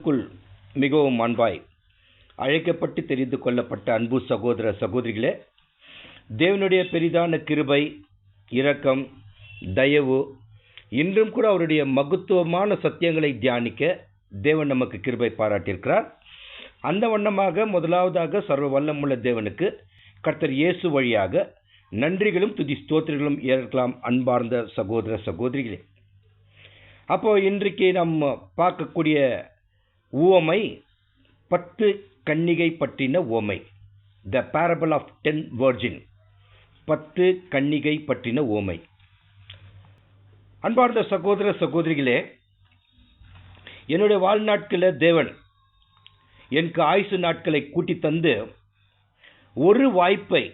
குள் மிகவும் அன்பாய் அழைக்கப்பட்டு தெரிந்து கொள்ளப்பட்ட அன்பு சகோதர சகோதரிகளே, தேவனுடைய பெரிதான கிருபை, இரக்கம், தயவு, இன்றும் கூட அவருடைய மகத்துவமான சத்தியங்களை தியானிக்க தேவன் நமக்கு கிருபை பாராட்டியிருக்கிறார். அந்த வண்ணமாக முதலாவதாக சர்வ வல்லமுள்ள தேவனுக்கு கர்த்தர் இயேசு வழியாக நன்றிகளும் துதி ஸ்தோத்திரங்களும் ஏற்கலாம். அன்பார்ந்த சகோதர சகோதரிகளே, அப்போ இன்றைக்கு நம்ம பார்க்கக்கூடிய உவமை 10 கன்னிகை பற்றின உவமை. த பேரபிள் ஆஃப் 10 virgin. 10 கன்னிகை பற்றின உவமை. அன்பார்ந்த சகோதர சகோதரிகளே, என்னுடைய வாழ்நாட்களில் தேவன் எனக்கு ஆயுசு நாட்களை கூட்டி தந்து ஒரு வாய்ப்பை,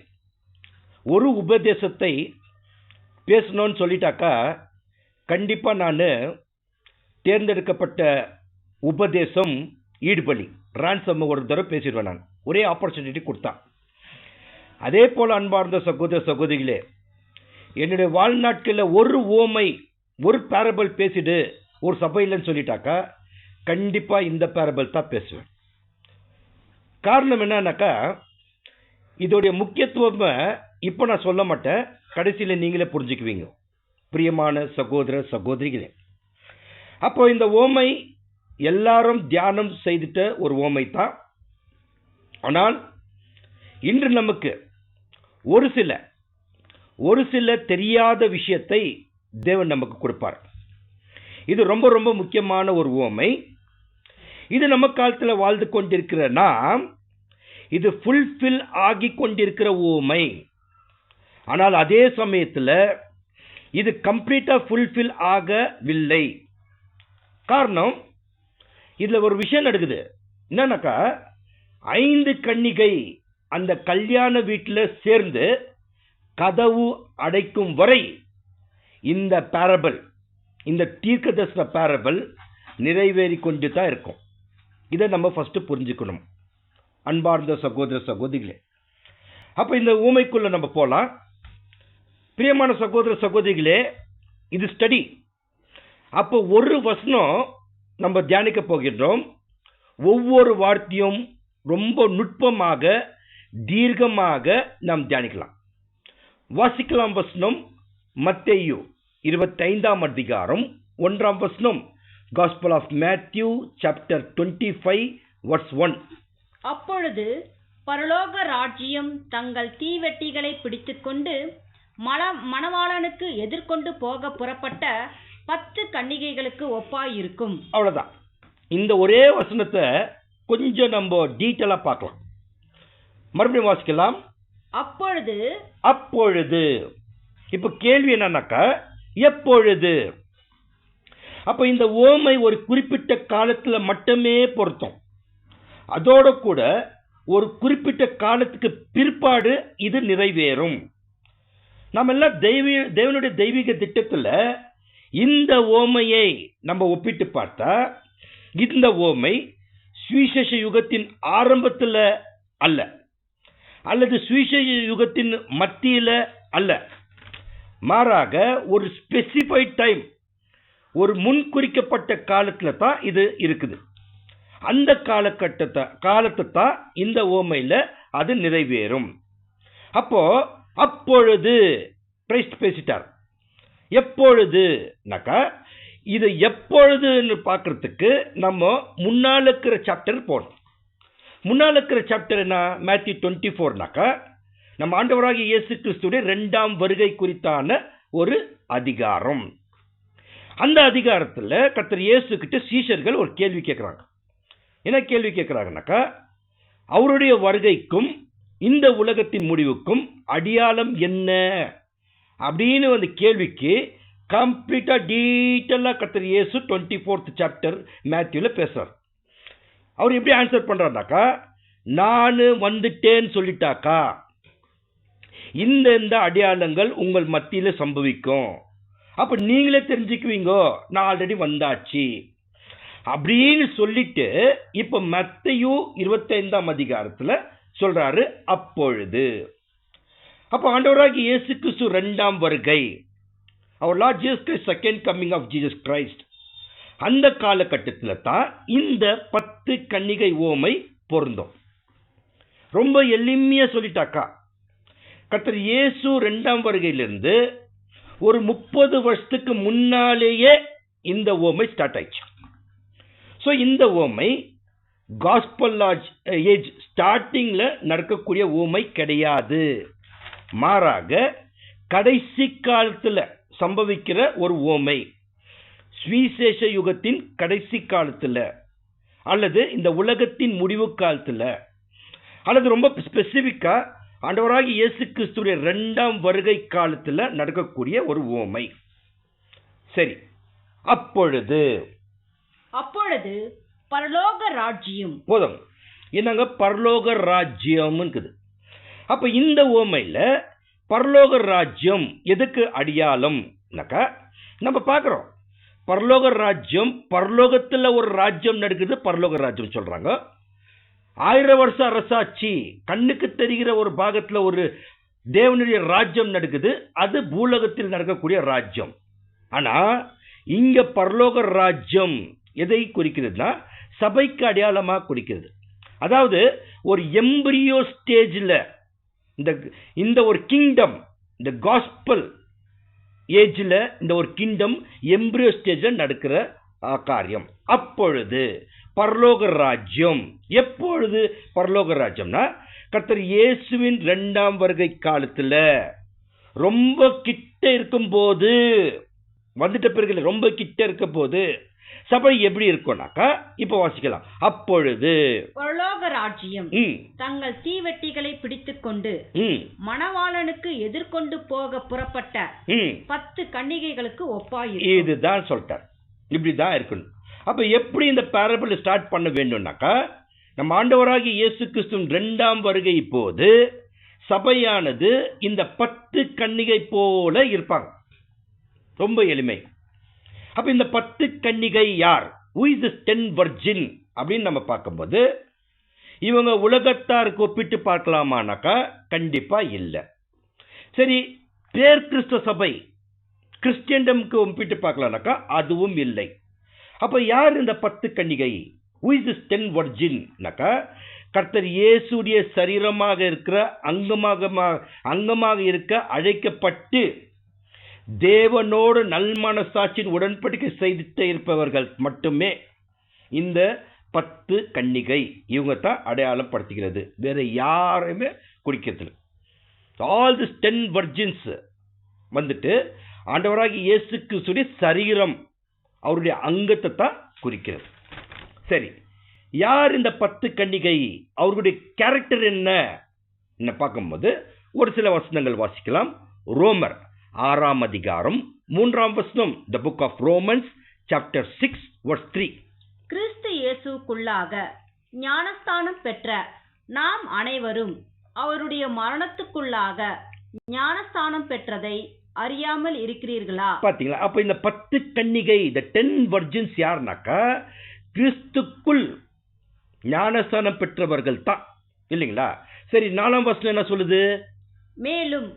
ஒரு உபதேசத்தை பேசணும்னு சொல்லிட்டாக்கா கண்டிப்பாக நான் தேர்ந்தெடுக்கப்பட்ட உபதேசம் ஈடுபலி ரான்சம் ஒரு தடவை பேசிடுவேன். நான் ஒரே ஆப்பர்ச்சுனிட்டி கொடுத்தான். அதே போல் அன்பார்ந்த சகோதர சகோதரிகளே, என்னுடைய வாழ்நாட்களில் ஒரு ஓமை, ஒரு பேரபிள் பேசிடு ஒரு சபையில்னு சொல்லிட்டாக்கா கண்டிப்பாக இந்த பேரபிள் தான் பேசுவேன். காரணம் என்னன்னாக்கா, இதோடைய முக்கியத்துவம் இப்போ நான் சொல்ல மாட்டேன், கடைசியில் நீங்களே புரிஞ்சுக்குவீங்க பிரியமான சகோதர சகோதரிகளே. அப்போ இந்த ஓமை எல்லாரும் தியானம் செய்துட்ட ஒரு ஓமை தான். ஆனால் இன்று நமக்கு ஒரு சில தெரியாத விஷயத்தை தேவன் நமக்கு கொடுப்பார். இது ரொம்ப ரொம்ப முக்கியமான ஒரு ஓமை. இது நம்ம காலத்தில் வாழ்ந்து கொண்டிருக்கிற நாம் இது ஃபுல்ஃபில் ஆகி கொண்டிருக்கிற ஓமை. ஆனால் அதே சமயத்தில் இது கம்ப்ளீட்டா ஃபுல்ஃபில் ஆகவில்லை. காரணம், இதுல ஒரு விஷயம் நடக்குது. என்னன்னாக்கா, 5 கன்னிகை அந்த கல்யாண வீட்டில் சேர்ந்து கதவு அடைக்கும் வரை இந்த பேரபிள், இந்த தீர்க்கதரிசன பேரபிள் நிறைவேறி கொண்டு தான் இருக்கும். இதை நம்ம ஃபர்ஸ்ட் புரிஞ்சுக்கணும் அன்பார்ந்த சகோதர சகோதரிகளே. அப்ப இந்த ஊமைக்குள்ள நம்ம போலாம். பிரியமான சகோதர சகோதரிகளே, இது ஸ்டடி. அப்போ ஒரு வசனம் நம்ம தியானிக்க போகின்றோம். ஒவ்வொரு வார்த்தையும் ரொம்ப நுட்பமாக, தீர்க்கமாக நாம் தியானிக்கலாம். வாசிக்கலாம். வசனம் மத்தேயு 25ஆம் அதிகாரம் 1ஆம் வசனம். Gospel of Matthew chapter 25 verse 1. அப்பொழுது பரலோக ராஜ்யம் தங்கள் தீவெட்டிகளை பிடித்துக்கொண்டு மணவாளனுக்கு எதிர்கொண்டு போக புறப்பட்ட 10 கன்னிகைகளுக்கு ஒப்பாயிருக்கும். அவ்வளவுதான். இந்த ஒரே வசனத்தை கொஞ்சம் நம்ம டீட்டெயிலா பார்க்கலாம். மறுபடியும் வாசிக்கலாம். அப்பொழுது. இப்ப கேள்வி என்னன்னாக்கா, எப்பொழுது? அப்ப இந்த ஓமை ஒரு குறிப்பிட்ட காலத்துல மட்டுமே பொருத்தம். அதோட கூட ஒரு குறிப்பிட்ட காலத்துக்கு பிற்பாடு இது நிறைவேறும். நம்ம எல்லாம் தேவனுடைய தெய்வீக திட்டத்துல இந்த ஓமையை நம்ம ஒப்பிட்டு பார்த்தா, இந்த ஓமை சுவிசேஷ யுகத்தின் ஆரம்பத்தில் அல்ல, அல்லது சுவிசேஷ யுகத்தின் மத்தியில அல்ல. மாறாக ஒரு ஸ்பெசிஃபைட் டைம், ஒரு முன்குறிக்கப்பட்ட காலத்துல தான் இது இருக்குது. அந்த காலத்தை தான் இந்த ஓமையில அது நிறைவேறும். அப்பொழுது கிறிஸ்து பேசிட்டார். எப்பொழுதுனாக்கா, இது எப்பொழுதுன்னு பார்க்கறதுக்கு நம்ம முன்னால இருக்கிற சாப்டர் போகணும். முன்னால இருக்கிற சாப்டர் என்ன? மேத்யூ 24னாக்கா நம்ம ஆண்டவராகிய இயேசு கிறிஸ்துடைய 2ஆம் வருகை குறித்தான ஒரு அதிகாரம். அந்த அதிகாரத்தில் கர்த்தர் இயேசு கிட்ட சீஷர்கள் ஒரு கேள்வி கேட்கிறாங்க. என்ன கேள்வி கேட்கிறாங்கனாக்கா, அவருடைய வருகைக்கும் இந்த உலகத்தின் முடிவுக்கும் அடையாளம் என்ன அப்படின்னு அந்த கேள்விக்கு கம்ப்ளீட்டா டீட்டெயிலா கர்த்தர் இயேசு 24th சாப்டர் மேத்யூல பேசுறார். அவர் எப்படி ஆன்சர் பண்றாருனாக்கா, நான் வந்துட்டேன்னு சொல்லிட்டாக்கா இந்த அடையாளங்கள் உங்கள் மத்தியில சம்பவிக்கும். அப்ப நீங்களே தெரிஞ்சுக்குவீங்க நான் ஆல்ரெடி வந்தாச்சு அப்படின்னு சொல்லிட்டு இப்ப மத்தேயு 25ஆம் அதிகாரத்துல சொல்றாரு அப்பொழுது. அப்ப ஆண்டவராகிய இயேசு கிறிஸ்து 2ஆம் வருகை, our Lord Jesus Christ, second coming of Jesus Christ, அந்த காலகட்டத்தில் தான் இந்த 10 கன்னிகை ஓமை பொருந்தும். ரொம்ப எளிமையா சொல்லிட்டாக்கா, கர்த்தர் இயேசு 2ஆம் வருகையிலிருந்து ஒரு 30 வருஷத்துக்கு முன்னாலேயே இந்த ஓமை ஸ்டார்ட் ஆயிடுச்சு. ஸோ இந்த ஓமை காஸ்பல் ஏஜ் ஸ்டார்டிங்ல நடக்கக்கூடிய ஓமை கிடையாது. மாறாக கடைசி காலத்துல சம்பவிக்கிற ஒரு ஓமை, சுவிசேஷ யுகத்தின் கடைசி காலத்துல அல்லது இந்த உலகத்தின் முடிவு காலத்துல அல்லது ரொம்ப ஸ்பெசிபிக்கா ஆண்டவராகிய இயேசு கிறிஸ்துவின் 2ஆம் வருகை காலத்துல நடக்கக்கூடிய ஒரு ஓமை. சரி, அப்பொழுது பரலோக ராஜ்யம் போதும். என்னங்க பரலோக ராஜ்யம் இருக்குது. அப்ப இந்த ஓமையில பரலோக ராஜ்யம் எதுக்கு அடையாளம் நம்ம பார்க்கிறோம். பரலோக ராஜ்யம், பரலோகத்துல ஒரு ராஜ்யம் நடக்குது, பரலோக ராஜ்யம் சொல்றாங்க. 1000 வருஷ அரசாட்சி, கண்ணுக்கு தெரிகிற ஒரு பாகத்துல ஒரு தேவனுடைய ராஜ்யம் நடக்குது, அது பூலோகத்தில் நடக்கக்கூடிய ராஜ்யம். ஆனா இங்க பரலோக ராஜ்யம் எதை குறிக்கிறதுனா சபைக்கு அடையாளமா குறிக்கிறது. அதாவது ஒரு எம்பிரியோ ஸ்டேஜ்ல இந்த ஒரு கிங்டம், இந்த காஸ்பல் ஏஜ்ல இந்த ஒரு கிங்டம் எம்பிரியோ ஸ்டேஜ்ல நடக்கிற காரியம். அப்பொழுது பரலோக ராஜ்யம், எப்பொழுது பரலோக ராஜ்யம்னா கர்த்தர் இயேசுவின் 2ஆம் வருகை காலத்துல ரொம்ப கிட்ட இருக்கும் போது, வந்துட்ட பிறகு ரொம்ப கிட்ட இருக்க போது சபை எப்படி இருக்கும்னாக்கா இப்ப வாசிக்கலாம். அப்பொழுது பரலோக ராஜ்யம் தங்கள் தீவெட்டிகளை பிடித்துக்கொண்டு மணவாளனுக்கு எதிர்கொண்டு போக புறப்பட்ட 10 கன்னிகைகளுக்கு ஒப்பாயிருக்கும். இதுதான் சொல்லிட்டார், இப்படிதான் இருக்கணும். அப்ப எப்படி இந்த பேரபிள் ஸ்டார்ட் பண்ண வேண்டும்னாக்கா, நம்ம ஆண்டவராகிய இயேசு கிறிஸ்துவின் 2ஆம் வருகை போது சபையானது இந்த 10 கன்னிகை போல இருப்பாங்க. ரொம்ப எளிமை. அப்ப இந்த 10 கன்னிகை யார்? Who is this 10 virgin அப்படின்னு நம்ம பார்க்கும்போது, இவங்க உலகத்தாருக்கு ஒப்பிட்டு பார்க்கலாமானாக்கா கண்டிப்பா இல்லை. சரி, பேர் கிறிஸ்தவ சபை கிறிஸ்டியன்டம்க்கு ஒப்பிட்டு பார்க்கலாம்னாக்கா அதுவும் இல்லை. அப்ப யார் இந்த 10 கன்னிகை? Who is this 10 virgin னாக்கா கர்த்தர் இயேசுடைய சரீரமாக இருக்கிற அங்கமாக இருக்க அழைக்கப்பட்டு தேவனோடு நல்மனசாட்சியின் உடன்படிக்கை செய்து இருப்பவர்கள் மட்டுமே இந்த 10 கன்னிகை. இவங்க தான் அடையாளம் படுத்துகிறது, வேற யாருமே குறிக்கிறது. ஆல் திஸ் 10 வர்ஜின்ஸ் வந்துட்டு ஆண்டவராகிய இயேசு கிறிஸ்துவின் சரீரம், அவருடைய அங்கத்தை தான் குறிக்கிறது. சரி, யார் இந்த 10 கன்னிகை? அவர்களுடைய கேரக்டர் என்ன பார்க்கும்போது ஒரு சில வசனங்கள் வாசிக்கலாம். ரோமர் 6ஆம் அதிகாரம் 3ஆம் வசனம். The book of Romans chapter 6 verse 3. கிறிஸ்து இயேசுக்குள்ளாக ஞானஸ்தானம் பெற்ற நாம் அனைவரும் அவருடைய மரணத்துக்குள்ளாக ஞானஸ்தானம் பெற்றதை அறியாமல் இருக்கிறீர்களா? பாத்தீங்களா? அப்ப இந்த 10 கன்னிகை, இந்த 10 virgins யாருனாக்கா கிறிஸ்துக்குள் ஞானஸ்தானம் பெற்றவர்கள் தான், இல்லைங்களா? சரி, 4ஆம் வசனம் என்ன சொல்லுது? மேலும்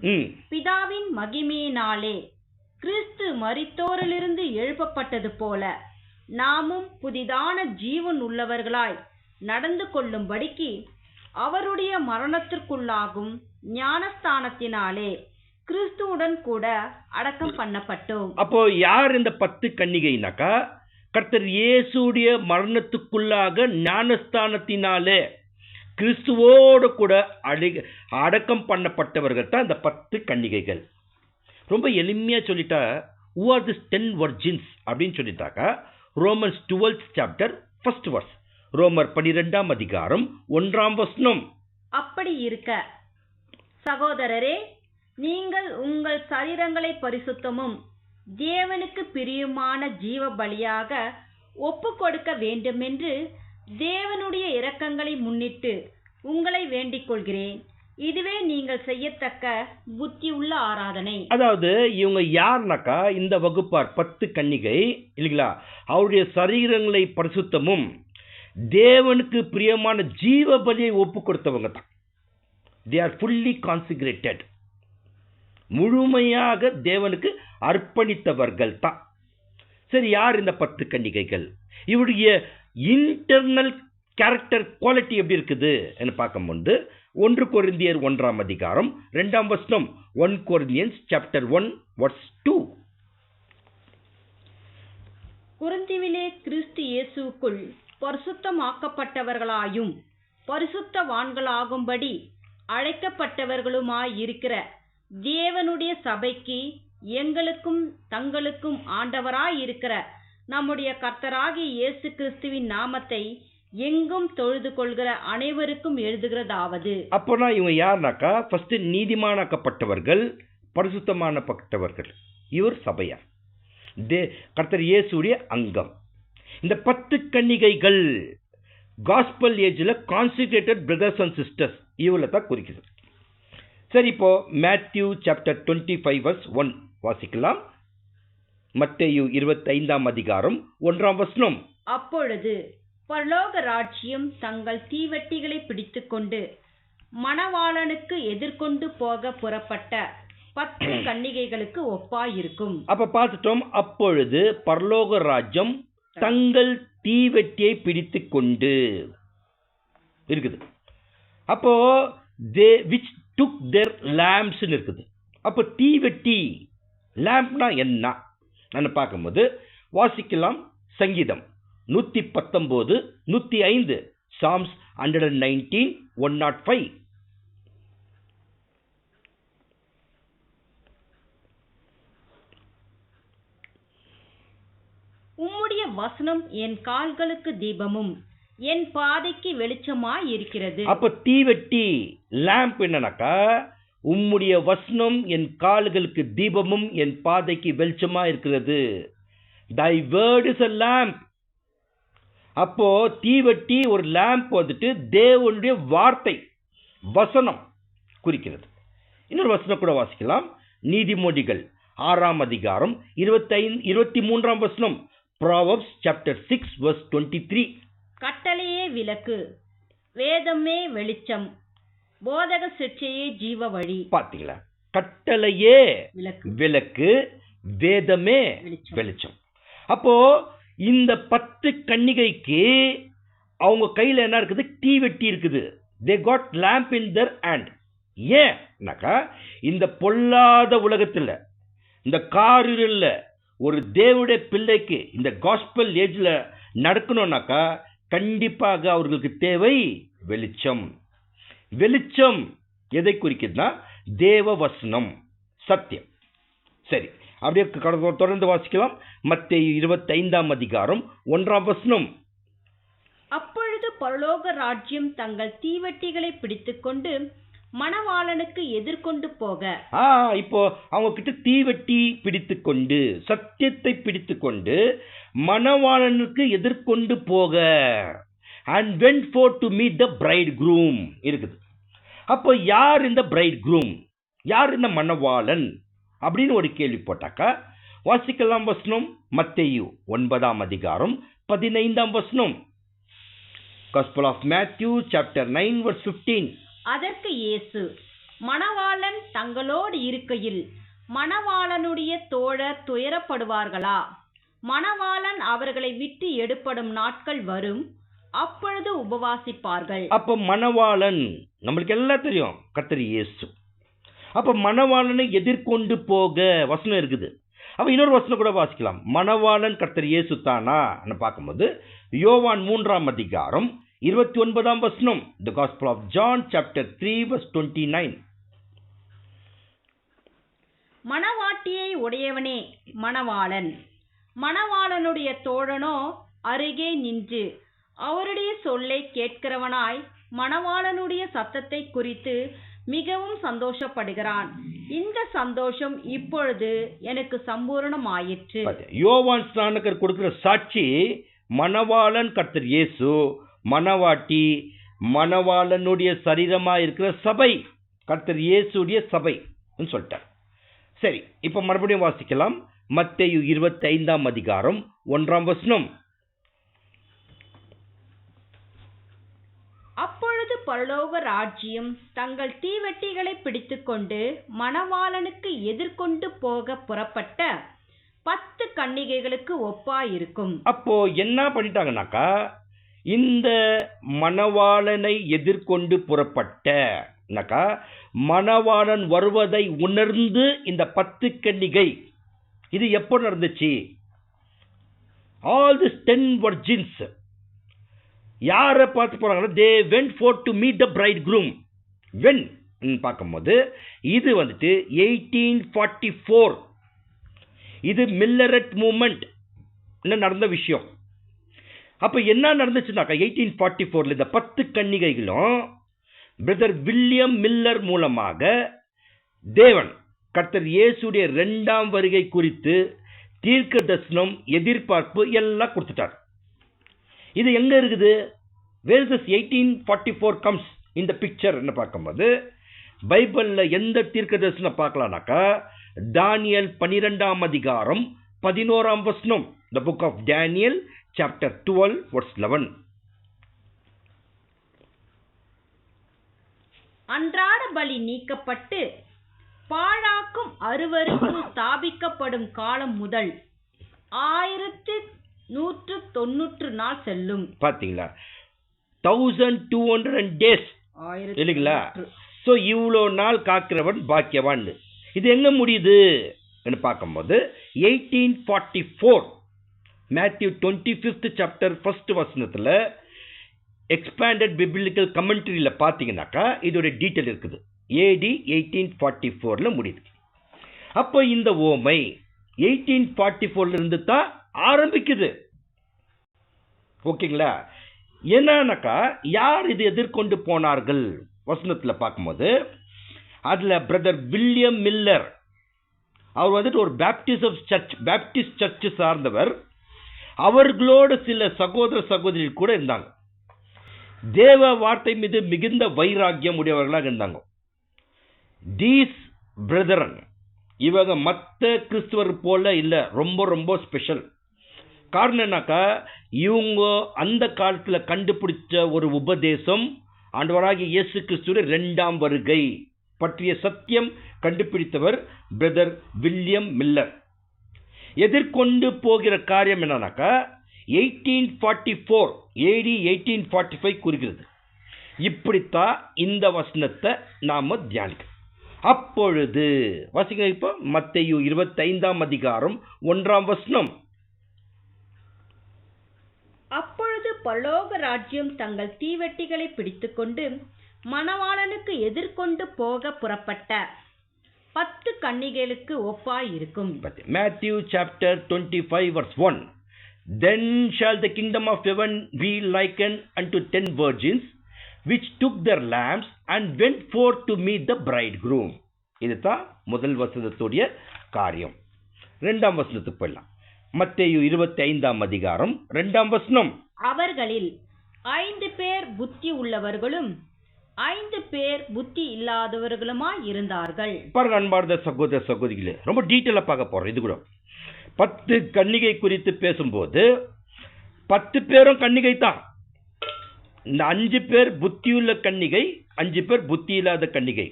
பிதாவின் மகிமையினாலே கிறிஸ்து மரித்தோரிலிருந்து எழுப்பப்பட்டது போல நாமும் புதிதான ஜீவன் உள்ளவர்களாய் நடந்து கொள்ளும்படிக்கு அவருடைய மரணத்திற்குள்ளாகும் ஞானஸ்தானத்தினாலே கிறிஸ்துவுடன் கூட அடக்கம் பண்ணப்பட்டோம். அப்போ யார் இந்த 10 கன்னிகைனாக்கா கர்த்தர் இயேசுடைய மரணத்துக்குள்ளாக ஞானஸ்தானத்தினாலே கிறிஸ்துவோடு கூட அடக்கம் பண்ணப்பட்டவர்கள் தான் இந்த 10 கன்னிகைகள். ரொம்ப எளிமையா சொல்லிட்டா, who are these 10 virgins அப்படின்னு சொல்லிட்டாக்கா Romans 12th chapter 1st verse, ரோமர் 12ஆம் அதிகாரம் 1ஆம் வசனம். அப்படி இருக்க சகோதரரே, நீங்கள் உங்கள் சரீரங்களை பரிசுத்தமும் தேவனுக்கு பிரியமான ஜீவ பலியாக ஒப்பு கொடுக்க வேண்டுமென்று தேவனுடைய இரக்கங்களை முன்னிட்டு உங்களை வேண்டிக் கொள்கிறேன். இதுவே நீங்கள் செய்யத்தக்க புத்தி உள்ள ஆராதனை. அதாவது இவங்க யாருனாக்கா இந்த வகுப்பார் 10 கன்னிகை, இல்லைங்களா? அவருடைய சரீரங்களை பரிசுத்தமும் தேவனுக்கு பிரியமான ஜீவ பலியை ஒப்பு கொடுத்தவங்க தான். They are fully consecrated. முழுமையாக தேவனுக்கு அர்ப்பணித்தவர்கள் தான். சரி, யார் இந்த 10 கன்னிகைகள்? இவருடைய இன்டர்னல் கேரக்டர் குவாலிட்டி எப்படி இருக்குது என்று பார்க்கும்போது 1 கொரிந்தியர் 1ஆம் அதிகாரம் 2ஆம் வசனம். 1 Corinthians chapter 1 verse 2. கொரிந்தியிலே கிறிஸ்து இயேசுவுக்குள் பரிசுத்தமாக்கப்பட்டவர்களாயும் பரிசுத்தவான்களாகும்படி அழைக்கப்பட்டவர்களுமாயிருக்கிற தேவனுடைய சபைக்கு எங்களுக்கும் தங்களுக்கும் ஆண்டவராயிருக்கிற நம்முடைய கர்த்தராகிய இயேசு கிறிஸ்துவின் நாமத்தை எங்கும் தொழுது கொள்கிற அனைவருக்கும் எழுதுகிறதாவது. அப்போனா இவங்க யாருனாக்கா, ஃபர்ஸ்ட் நீதிமானாக்கப்பட்டவர்கள், பரிசுத்தமானப்பட்டவர்கள். இவர் சபையார், கர்த்தர் இயேசுடைய அங்கம். இந்த 10 கன்னிகைகள் காஸ்பல் ஏஜ்ல கான்சென்ட்ரேட்டட் பிரதர்ஸ் அண்ட் சிஸ்டர்ஸ், இவளை தான் குறிக்குது. சரி, இப்போ மேத்யூ சாப்டர் 25 verse 1 வாசிக்கலாம். மத்தேயு 25ஆம் அதிகாரம் 1ஆம் வசனம். அப்பொழுது பரலோக ராஜ்யம் தங்கள் தீவெட்டிகளை பிடித்துக்கொண்டு மணவாளனுக்கு எதிர்கொண்டு போக புறப்பட்ட 10 கன்னிகைகளுக்கு ஒப்பாயிருக்கும். அப்ப பார்த்துட்டோம். அப்பொழுது பரலோக ராஜ்யம் தங்கள் தீவெட்டியை பிடித்து கொண்டு இருக்குது. அப்போ they which took their lamps இருக்குது. அப்போ தீவெட்டி, லேம்ப்னா என்ன நான் பார்க்கும்போது வாசிக்கலாம். சங்கீதம் 119 105, Psalms 119 105. உம்முடைய வசனம் என் கால்களுக்கு தீபமும் என் பாதைக்கு வெளிச்சமாய் இருக்கிறது. அப்ப தீவெட்டி, லேம்ப் என்னன்னாக்கா, உம்முடைய வசனம் என் கால்களுக்கு தீபமும் என் பாதைக்கு வெளிச்சமா இருக்கிறது. Thy word is a lamp. அப்போ தீவெட்டி ஒரு லேம்ப் வந்துட்டு தேவனுடைய வார்த்தை, வசனம் குறிக்கிறது. இன்னொரு வசனம் கூட வாசிக்கலாம். நீதிமொழிகள் 6ஆம் அதிகாரம் 23ஆம் வசனம். Proverbs chapter 6 verse 23. கட்டளையே விளக்கு, வேதமே வெளிச்சம், போதக சிற்சையே ஜீவ வழி. பாத்தீங்களா? கட்டளையே விளக்கு, வேதமே வெளிச்சம். அப்போ இந்த 10 கன்னிகைக்கு அவங்க கையில என்ன இருக்குது? தீவெட்டி இருக்குது. they got lamp in their hand. ஏன்னாக்கா, இந்த பொல்லாத உலகத்துல, இந்த காரிருள்ல ஒரு தேவனுடைய பிள்ளைக்கு இந்த காஸ்பல் ஏஜ்ல நடக்கணும்னாக்கா கண்டிப்பாக அவர்களுக்கு தேவை வெளிச்சம். வெளிச்சம் எதை குறிக்குதுன்னா தேவ வசனம், சத்தியம். சரி, அப்படியே தொடர்ந்து வாசிக்கலாம். மத்தேயு 25ஆம் அதிகாரம் 1ஆம் வசனம். அப்பொழுது பரலோக ராஜ்யம் தங்கள் தீவெட்டிகளை பிடித்துக்கொண்டு மணவாளனுக்கு எதிர்கொண்டு போக. இப்போ அவங்க கிட்ட தீவெட்டி பிடித்துக்கொண்டு, சத்தியத்தை பிடித்துக்கொண்டு மணவாளனுக்கு எதிர்கொண்டு போக, and went forth to meet the bridegroom இருக்குது. அப்போ யார் இந்த bridegroom, யார் இந்த மணவாளன் அப்படின்னு ஒரு கேள்வி போட்டாக்கா வாசிக்கலாம். வசனம் மத்தேயு 9ஆம் அதிகாரம் 15ஆம் வசனம். Gospel of Matthew chapter 9 verse 15. அதற்கு இயேசு, மணவாளன் தங்களோடு இருக்கையில் மணவாளனுடைய தோழர் துயரப்படுவார்களா? மணவாளன் அவர்களை விட்டு எடுப்படும் நாட்கள் வரும், அப்பொழுது உபவாசிப்பார்கள். அப்ப மணவாளன் நம்மளுக்கு எல்லாம் தெரியும், கர்த்தர் இயேசு. அப்ப மணவாளனை எதிர்கொண்டு போக வசனம் இருக்குது. அப்ப இன்னொரு வசனம் கூட வாசிக்கலாம். மணவாளன் கர்த்தர் இயேசு தானா பார்க்கும்போது யோவான் 3ஆம் அதிகாரம் 29ஆம் வசனம். The Gospel of John chapter 3 verse 29. மணவாட்டியை உடையவனே மணவாளன், மணவாளனுடைய தோழனோ அருகே நின்று அவருடைய சொல்லை கேட்கிறவனாய் மணவாளனுடைய சத்தத்தை குறித்து மிகவும் சந்தோஷப்படுகிறான். இந்த சந்தோஷம் இப்பொழுது எனக்கு சம்பூரணமாயிற்று. யோவான் ஸ்நானகர் கொடுக்கிற சாட்சி, மணவாளன் கர்த்தர் இயேசு, மணவாட்டி மணவாளனுடைய சரீரமா இருக்கிற சபை கர்த்தர் இயேசுடைய சபை சொல்லிட்டார். சரி, இப்ப மறுபடியும் வாசிக்கலாம். மத்தேயு 25ஆம் அதிகாரம் 1ஆம் வசனம். அப்பொழுது பரலோக ராஜ்யம் தங்கள் தீவெட்டிகளை பிடித்துக்கொண்டு மணவாளனுக்கு எதிர்கொண்டு போக புறப்பட்ட 10 கன்னிகைகளுக்கு ஒப்பாயிருக்கும். அப்போ என்ன பண்ணிட்டாங்கன்னாக்கா, இந்த மணவாளனை எதிர்கொண்டு புறப்பட்டனாக்கா, மணவாளன் வருவதை உணர்ந்து இந்த 10 கன்னிகை, இது எப்போ நடந்துச்சு? ஆல் திஸ் 10 virgins யாரை பார்த்து போறாங்கன்னா, they went forth to meet the bridegroom. when பார்க்கும்போது இது வந்துட்டு 1844, இது மில்லரட் மூமெண்ட் நடந்த விஷயம். அப்ப என்ன நடந்துச்சுனாக்கா, 1844 இந்த 10 கன்னிகைகளும் பிரதர் வில்லியம் மில்லர் மூலமாக தேவன் கர்த்தர் இயேசுடைய 2ஆம் வருகை குறித்து தீர்க்க தரிசனம், எதிர்பார்ப்பு எல்லாம் கொடுத்துட்டார். இது எங்க இருக்குது? where is this 1844 comes in the picture ன்னு பார்க்கும்போது, பைபிள்ல எந்த தீர்க்க தரிசனம் பார்க்கலாம்னாக்கா, தானியேல் 12ஆம் அதிகாரம் 11ஆம் வசனம், the book of Daniel chapter 12 verse 11. அன்றாட பலி நீக்கப்பட்டு பாழாக்கும் அருவருப்பு ஸ்தாபிக்கப்படும் காலம் முதல் 1190 நாள் செல்லும். பாத்தீங்களா, 1200 days இல்லைங்களா? சோ இவ்வளோ நாள் காக்கிறவன் பாக்கியவான். இது எங்க முடியுது பார்க்கும்போது 1844 மேத்யூ 25th chapter 1st வசனத்துல எக்ஸ்பேண்டட் பிபிலிக்கல் கமெண்ட்ரியில பாத்தீங்கன்னாக்கா இதோட டீட்டெயில் இருக்குது. AD 1844ல முடியுது. அப்போ இந்த ஓமை 1844ல இருந்து தான் ஆரம்பிக்குது. ஓகேங்களா? என்னன்னாக்கா, யார் இது எதிர்கொண்டு போனார்கள் வசனத்துல பார்க்கும்போது, அதுல பிரதர் வில்லியம் மில்லர், அவர் வந்துட்டு ஒரு பேப்டிஸ்ட் சர்ச் சார்ந்தவர். அவர்களோடு சில சகோதர சகோதரிகள் கூட இருந்தாங்க. தேவ வார்த்தை மீது மிகுந்த வைராக்கியம் உடையவர்களாக இருந்தாங்க. தீஸ் பிரதரன் இவங்க மற்ற கிறிஸ்துவர் போல இல்ல, ரொம்ப ரொம்ப ஸ்பெஷல். காரணம் என்னக்கா, இவங்க அந்த காலத்துல கண்டுபிடிச்ச ஒரு உபதேசம், ஆண்டவராகிய இயேசு கிறிஸ்துவின் 2ஆம் வருகை பற்றிய சத்தியம் கண்டுபிடித்தவர் பிரதர் வில்லியம் மில்லர். எதிர்கொண்டு போகிற காரியம் என்னன்னாக்கா 1844 AD 1845 குறிக்கிறது. இப்படித்தான் இந்த வசனத்தை நாம தியானிக்கிறோம். அப்பொழுது வாசிங்க, இப்போ மத்தேயு 25ஆம் அதிகாரம் 1ஆம் வசனம். அப்பொழுது பரலோக ராஜ்யம் தங்கள் தீவெட்டிகளை பிடித்துக்கொண்டு மணவாளனுக்கு எதிர்கொண்டு போக புறப்பட்ட 10 கன்னிகைகளுக்கு ஒப்பாயிருக்கும். Matthew chapter 25 verse 1. Then shall the kingdom of heaven be likened unto 10 virgins which took their lamps and went forth to meet the bridegroom. இதுதான் முதல் வசனத்துடைய காரியம். 2ஆம் வசனத்துக்கு போயிடலாம். மத்தேயு 25ஆம் அதிகாரம் 2ஆம் வசனம். அவர்களில் 5 பேர் புத்தி உள்ளவர்களும் 5 பேர் புத்தி இல்லாதவர்களுமாய் இருந்தார்கள். பாருங்க அன்பார்ந்த சகோதர சகோதரிகளே, ரொம்ப டீட்டெயிலா பார்க்க போறோம். இது கூட 10 கன்னிகை குறித்து பேசும்போது 10 பேரும் கன்னிகை தான். இந்த 5 பேர் புத்தியுள்ள கன்னிகை, 5 பேர் புத்தி இல்லாத கன்னிகை.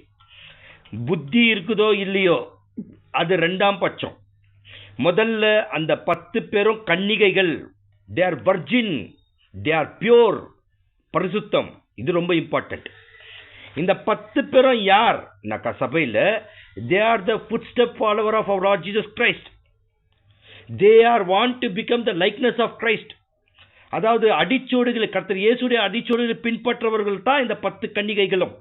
புத்தி இருக்குதோ இல்லையோ அது 2ஆம் பட்சம். முதல்ல அந்த 10 பேரும் கன்னிகைகள். they are virgin, they are pure, பரிசுத்தம். இது ரொம்ப இம்பார்ட்டன்ட். இந்த 10 பேரும் யார் சபையில? they are the footstep follower of our Lord Jesus Christ. they are want to become the likeness of Christ. அதாவது அடிச்சோடுகளை, கர்த்தர் இயேசுடைய அடிச்சோடுகளை பின்பற்றவர்கள் தான் இந்த 10 கன்னிகைகளும்.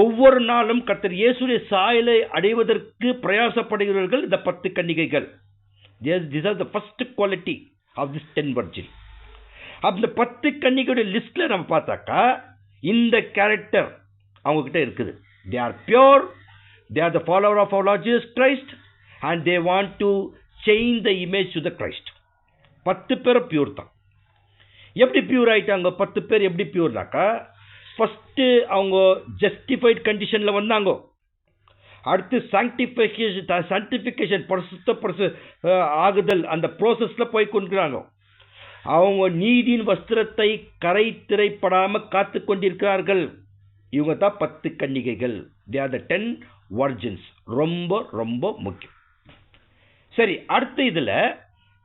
ஒவ்வொரு நாளும் கர்த்தர் இயேசுடைய சாயலை அடைவதற்கு பிரயாசப்படுகிறவர்கள் இந்த 10 கன்னிகைகள். these are the first quality of this 10 virgin. அந்த 10 கன்னிகையுடைய லிஸ்ட்ல நம்ம பார்த்தாக்கா இந்த கேரக்டர் அவங்க கிட்ட இருக்குது. they are pure, they are the follower of our Lord Jesus Christ and they want to change the image to the Christ. 10 பேர் pure தான். எப்படி பியூர் ஆயிட்டாங்க 10 பேர்? எப்படி பியூர்னாக்கா, ஃபர்ஸ்ட் அவங்க ஜஸ்டிஃபைட் கண்டிஷன்ல வந்தாங்க. அடுத்து சாங்டிஃபிகேஷன் ஆகுதல், அந்த ப்ரோசஸ்ல போய் கொண்டிருக்கிறாங்க. அவங்க நீதியின் வஸ்திரத்தை கரை திரைப்படாம காத்து கொண்டிருக்கிறார்கள். இவங்க தான் 10 கன்னிகைகள். they are the 10 virgins. ரொம்ப ரொம்ப முக்கியம். சரி, அடுத்த இதுல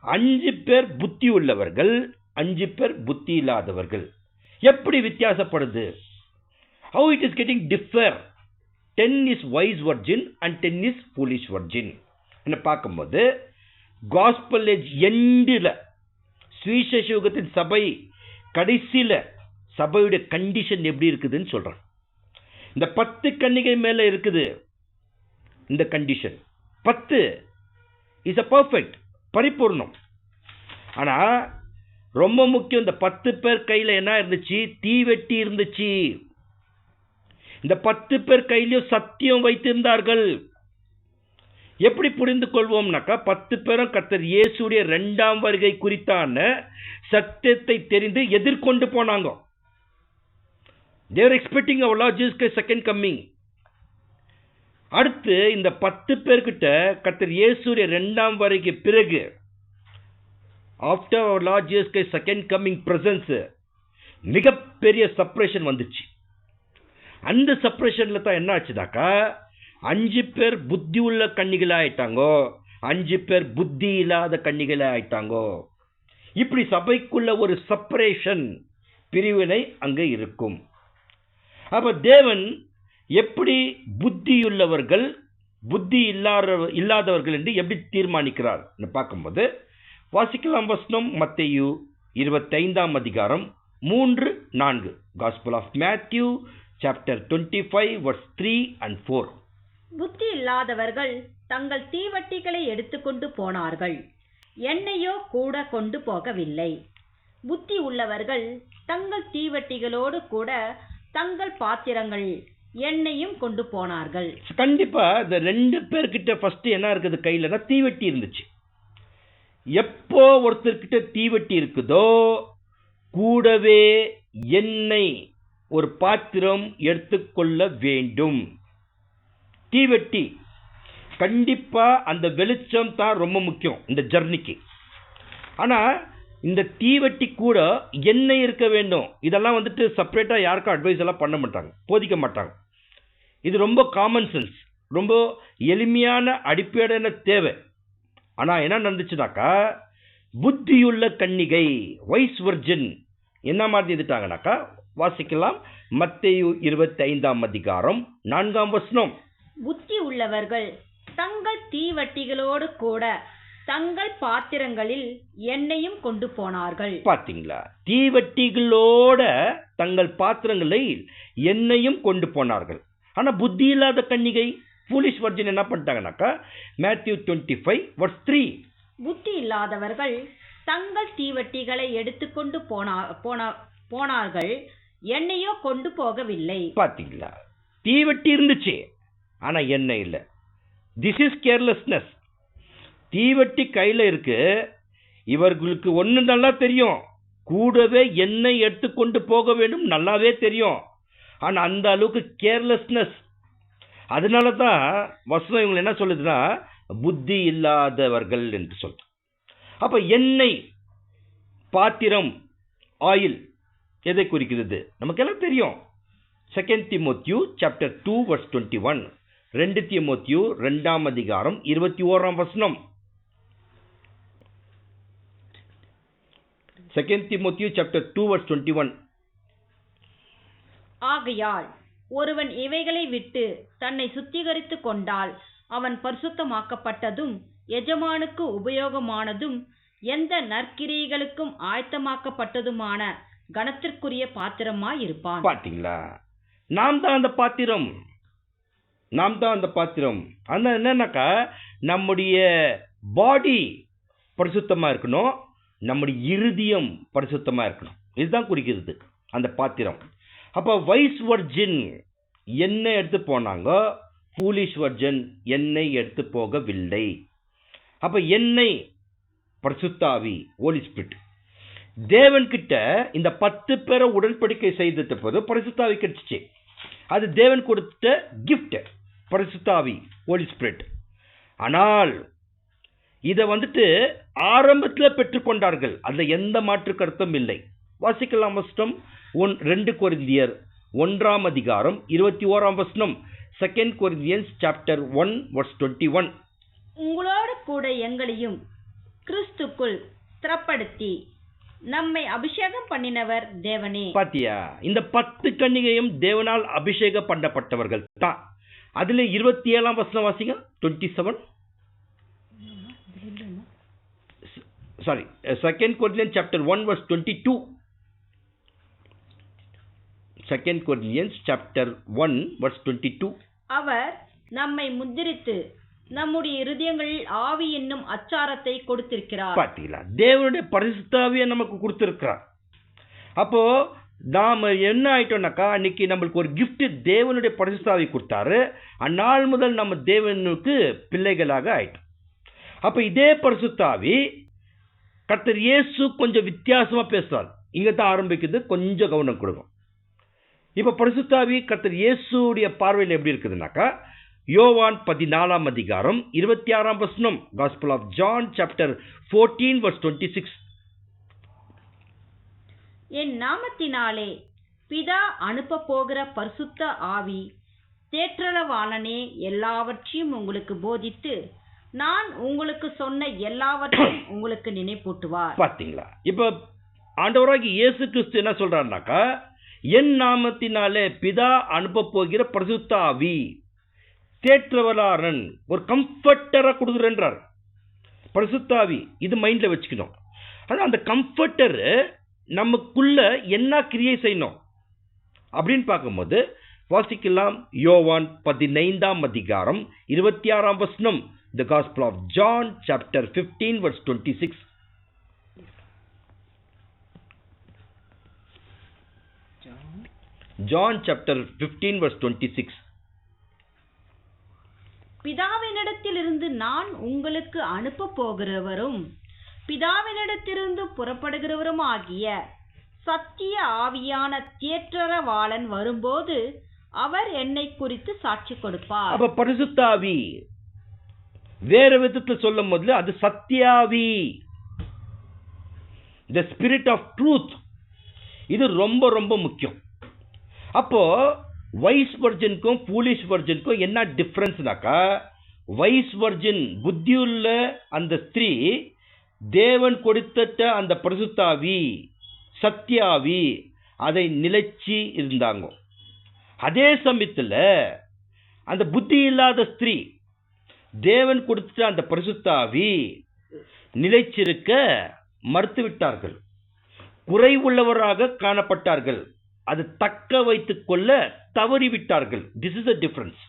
5 பேர் புத்தி உள்ளவர்கள், 5 பேர் புத்தி இல்லாதவர்கள். எப்படி வித்தியாசப்படுது? How it is getting differ? 10 is wise virgin and 10 is foolish virgin. என்ன பார்க்கும்போது gospel age எண்டில், சுவிசேஷ யுகத்தின் சபை கடைசியில சபையுடைய கண்டிஷன் எப்படி இருக்குதுன்னு சொல்றான். இந்த 10 கன்னிகை மேல இருக்குது இந்த கண்டிஷன். 10 இஸ் a perfect, பரிபூர்ணம். ஆனா ரொம்ப முக்கியம், இந்த 10 பேர் கையில என்ன இருந்துச்சு? தீவெட்டி இருந்துச்சு. இந்த 10 பேர் கையிலையும் சத்தியம் வைத்திருந்தார்கள். எப்படி புரிந்து கொள்வோம்னாக்கா, 10 பேரும் கர்த்தர் இயேசுடைய 2ஆம் வருகை குறித்தான சத்தியத்தை தெரிந்து எதிர்கொண்டு போனாங்க. They were expecting our Lord Jesus Christ's second coming. அடுத்து இந்த 10 பேர்கிட்ட கர்த்தர் இயேசுடைய 2ஆம் வருகை பிறகு, after our Lord Jesus Christ's second coming presence, மிகப்பெரிய செப்பரேஷன் வந்துச்சு. அந்த செப்பரேஷன்ல தான் என்ன ஆச்சுனாக்கா, 5 பேர் புத்தி உள்ள கன்னிகளா ஆயிட்டாங்கோ, 5 பேர் புத்தி இல்லாத கன்னிகளா ஆயிட்டாங்கோ. இப்படி சபைக்குள்ள ஒரு செப்பரேஷன், பிரிவினை அங்க இருக்கும். அப்ப தேவன் எப்படி புத்தியுள்ளவர்கள் புத்தி இல்லாதவர்கள் என்று எப்படி தீர்மானிக்கிறார் பார்க்கும்போது, வாசிக்கலாம் வசனம். மத்தேயு 25ஆம் அதிகாரம் 3-4. Gospel of Matthew chapter 25 verse 3 and 4. புத்தி இல்லாதவர்கள் தங்கள் தீவட்டிகளை எடுத்துக்கொண்டு போனார்கள், எண்ணெயோ கூட கொண்டு போகவில்லை. புத்தி உள்ளவர்கள் தங்கள் தீவட்டிகளோடு கூட தங்கள் பாத்திரங்கள் எண்ணெயும் கொண்டு போனார்கள். கண்டிப்பா இந்த 2 பேர்கிட்ட ஃபர்ஸ்ட் என்ன இருக்குது? கையில தீவெட்டி இருந்துச்சு. எப்போ ஒருத்தர்கிட்ட தீவெட்டி இருக்குதோ, கூடவே எண்ணெய் ஒரு பாத்திரம் எடுத்துக்கொள்ள வேண்டும். தீவெட்டி கண்டிப்பா, அந்த வெளிச்சம் தான் ரொம்ப முக்கியம் இந்த ஜர்னிக்கு. ஆனா இந்த தீவெட்டி கூட எண்ணெய் இருக்க வேண்டும். இதெல்லாம் வந்துட்டு செப்பரேட்டா யாருக்கும் அட்வைஸ் எல்லாம் பண்ண மாட்டாங்க, போதிக்க மாட்டாங்க. இது ரொம்ப காமன் சென்ஸ், ரொம்ப எளிமையான அடிப்படையான தேவை. ஆனா என்ன நடந்துச்சுனாக்கா, புத்தியுள்ள கன்னிகை, வைஸ் வர்ஜின் என்ன மாதிரி இருந்துட்டாங்கனாக்கா, வாசிக்கலாம். மத்தேயு 25ஆம் அதிகாரம் 4ஆம் வசனம். புத்தி உள்ளவர்கள் தங்கள் தீவட்டிகளோடு கூட தங்கள் பாத்திரங்களில் எண்ணெயும் கொண்டு போனார்கள். பாத்தீங்களா? தீவட்டிகளோட தங்கள் பாத்திரங்களில் எண்ணெயும் கொண்டு போனார்கள். ஆனா புத்தி இல்லாத கன்னிகை, ஃபூலிஷ் வர்ஜின் என்ன பண்ணிட்டாங்கனாக்கா, Matthew 25 verse 3. புத்தி இல்லாதவர்கள் தங்கள் தீவட்டிகளை எடுத்துக்கொண்டு போனார்கள், எண்ணெயோ கொண்டு போகவில்லை. பாத்தீங்களா? தீவட்டி இருந்துச்சு, ஆனா எண்ணெய் இல்லை. This is carelessness. தீவட்டி கையில இருக்கு, இவர்களுக்கு ஒண்ணு நல்லா தெரியும், கூடவே எண்ணெய் எடுத்துக்கொண்டு போக வேண்டும், நல்லாவே தெரியும். ஆனா அந்த அளவுக்கு கேர்லெஸ்னஸ். அதனாலதான் வசனம் இவங்க என்ன சொல்லுதுன்னா, புத்தி இல்லாதவர்கள் என்று சொல்ற. அப்ப எண்ணெய், பாத்திரம், ஆயில் எதை குறிக்கிறது? நமக்கு எல்லாம் தெரியும். 2 Timothy chapter 2 verse 21. 2 Timothy 2ஆம் அதிகாரம் 21ஆம் வசனம். 2 Timothy chapter 2 verse 21. ஆகையால் ஒருவன் இவைகளை விட்டு தன்னை சுத்திகரித்துக் கொண்டால் அவன் பரிசுத்தமாக்கப்பட்டதும் எஜமானுக்கு உபயோகமானதும் எந்த நற்கிரியைகளுக்கும் ஆயத்தமாக்கப்பட்டதுமான கனத்திற்குரிய பாத்திரமாயிருப்பான். பாத்தீங்களா? நாம் தான் அந்த பாத்திரம். அந்த என்னன்னாக்கா, நம்முடைய பாடி பரிசுத்தமா இருக்கணும், நம்முடைய இருதயம் பரிசுத்தமா இருக்கணும். இதுதான் குறிக்கிறது அந்த பாத்திரம். அப்ப வைஸ் வர்ஜின் எண்ணெய் எடுத்து போனாங்க, ஃபூலிஷ் வர்ஜின் எண்ணெய் எடுத்து போகவில்லை. அப்ப எண்ணெய் பரிசுத்தாவி, ஹோலி ஸ்பிரிட். தேவன் கிட்ட இந்த 10 பேரை உடன்படிக்கை செய்த போது பரிசுத்தாவி கிடைச்சிச்சு. அது தேவன் கொடுத்த கிஃப்ட், பரிசுத்தாவி, ஹோலி ஸ்பிரிட். ஆனால் இதை வந்துட்டு ஆரம்பத்தில் பெற்றுக்கொண்டார்கள், அதுல எந்த மாற்று கருத்தும் இல்லை. வாசிக்கலாம் வசனம். 2 கொரிந்தியர் 1ஆம் அதிகாரம் 21ஆம் வசனம். 2 Corinthians chapter 1 verse 21. உங்களோடு கூட எங்களையும் கிறிஸ்துக்குள் ஸ்திரப்படுத்தி நம்மை அபிஷேகம் பண்ணினவர் தேவனே. பாத்தியா, இந்த 10 கன்னிகையும் தேவனால் அபிஷேகம் பண்ணப்பட்டவர்கள் தான். அதுல 27ஆம் வசனம் வாசிங்க. 27 sorry 2 Corinthians chapter 1 verse 22. 2 Corinthians chapter 1 verse 22. அவர் நம்மை முத்திரித்து நம்முடைய இருதயங்களில் ஆவி என்னும் அச்சாரத்தை கொடுத்திருக்கிறார். பாத்தீங்களா, தேவனுடைய பரிசுத்த ஆவியை நமக்கு கொடுத்திருக்கிறார். அப்போ நாம என்ன ஆயிட்டோம்னாக்கா, அன்னைக்கு நம்மளுக்கு ஒரு gift தேவனுடைய பரிசுத்த ஆவி கொடுத்தாரு. அந்நாள் முதல் நம்ம தேவனுக்கு பிள்ளைகளாக ஆயிட்டோம். அப்ப இதே பரிசுத்த ஆவி கர்த்தர் இயேசு கொஞ்சம் வித்தியாசமா பேசுறார். இங்க தான் ஆரம்பிக்குது, கொஞ்சம் கவனம் கொடுங்க. இப்ப பரிசுத்த ஆவி கர்த்தர் இயேசுடைய பார்வையில் எப்படி இருக்குதுனாக்கா, யோவான் 14ஆம் அதிகாரம் 26ஆம் வசனம். Gospel of John chapter 14 verse 26. என் நாமத்தினாலே பிதா அனுப்ப போகிற பரிசுத்த ஆவி தேற்றரவாளனே எல்லாவற்றையும் உங்களுக்கு போதித்து நான் உங்களுக்கு சொன்ன எல்லாவற்றையும் உங்களுக்கு நினைப்பூட்டுவார். பாத்தீங்களா, இப்ப ஆண்டவராகிய இயேசு கிறிஸ்து என்ன சொல்றாருனாக்கா, என் நாமத்தினாலே பிதா அனுப்ப போகிற பரிசுத்த ஆவி தேற்றவளாரன், ஒரு கம்ஃபர்டரா கொடுக்குறேன்றார். பரிசுத்த ஆவி இது மைண்ட்ல வச்சுக்கணும். ஆனா அந்த கம்ஃபர்டர் நமக்குள்ள என்ன கிரியை செய்யணும் அப்படின்னு பார்க்கும்போது வாசிக்கலாம். யோவான் 15ஆம் அதிகாரம் 26ஆம் வசனம். The Gospel of John chapter 15 verse 26. John chapter 15 verse 26. பிதாவினிடத்திலிருந்து நான் உங்களுக்கு அனுப்ப போகிறவரும் பிதாவினிடத்திலிருந்து புறப்படுகிறவரும் ஆகிய சத்திய ஆவியான தேற்றரவாளன் வரும்போது அவர் என்னை குறித்து சாட்சி கொடுப்பார். அப்ப பரிசுத்த ஆவி வேற விதத்தில் சொல்லும் போது அது சத்தியாவி, the spirit of truth. இது ரொம்ப ரொம்ப முக்கியம். அப்போ வைஸ் வர்ஜினுக்கும் ஃபூலிஷ் வர்ஜினுக்கும் என்ன டிஃபரன்ஸ்னாக்கா, வைஸ் வர்ஜின் புத்தியுள்ள அந்த ஸ்திரீ தேவன் கொடுத்த அந்த பரிசுத்தாவி சத்தியாவி அதை நிலைச்சி இருந்தாங்க. அதே சமயத்தில் அந்த புத்தி இல்லாத ஸ்திரீ தேவன் கொடுத்த அந்த பரிசுத்தாவி நிலைச்சிருக்க மறுத்து விட்டார்கள், குறைவுள்ளவராக காணப்பட்டார்கள், அது தக்க வைத்துக் கொள்ள தவறிவிட்டார்கள். This is a difference.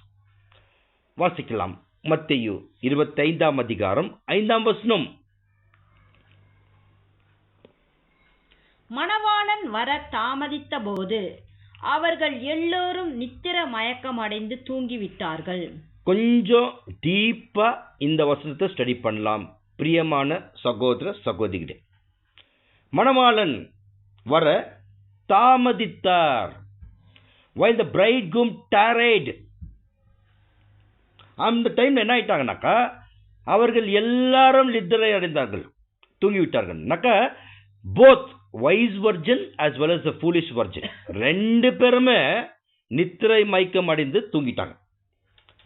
வாசிக்கலாம். மத்தேயு 25ஆம் அதிகாரம் 5ஆம் வசனம். மணவாளன் வர தாமதித்த போது அவர்கள் எல்லோரும் நித்திர மயக்கமடைந்து தூங்கிவிட்டார்கள். கொஞ்சம் டீப்பா இந்த வசனத்தை ஸ்டடி பண்ணலாம். பிரியமான சகோதர சகோதரிகளே, மணவாளன் வர தாமதித்தார். while the bridegroom tarried, அந்த டைம்ல என்ன ஆயிட்டாங்கனாக்கா, அவர்கள் எல்லாரும் நித்திரை அடைந்தார்கள், தூங்கிவிட்டார்கள். both wise virgin as well as the foolish virgin ரெண்டு பேருமே நித்திரை மயக்கம் அடைந்து தூங்கிட்டாங்க.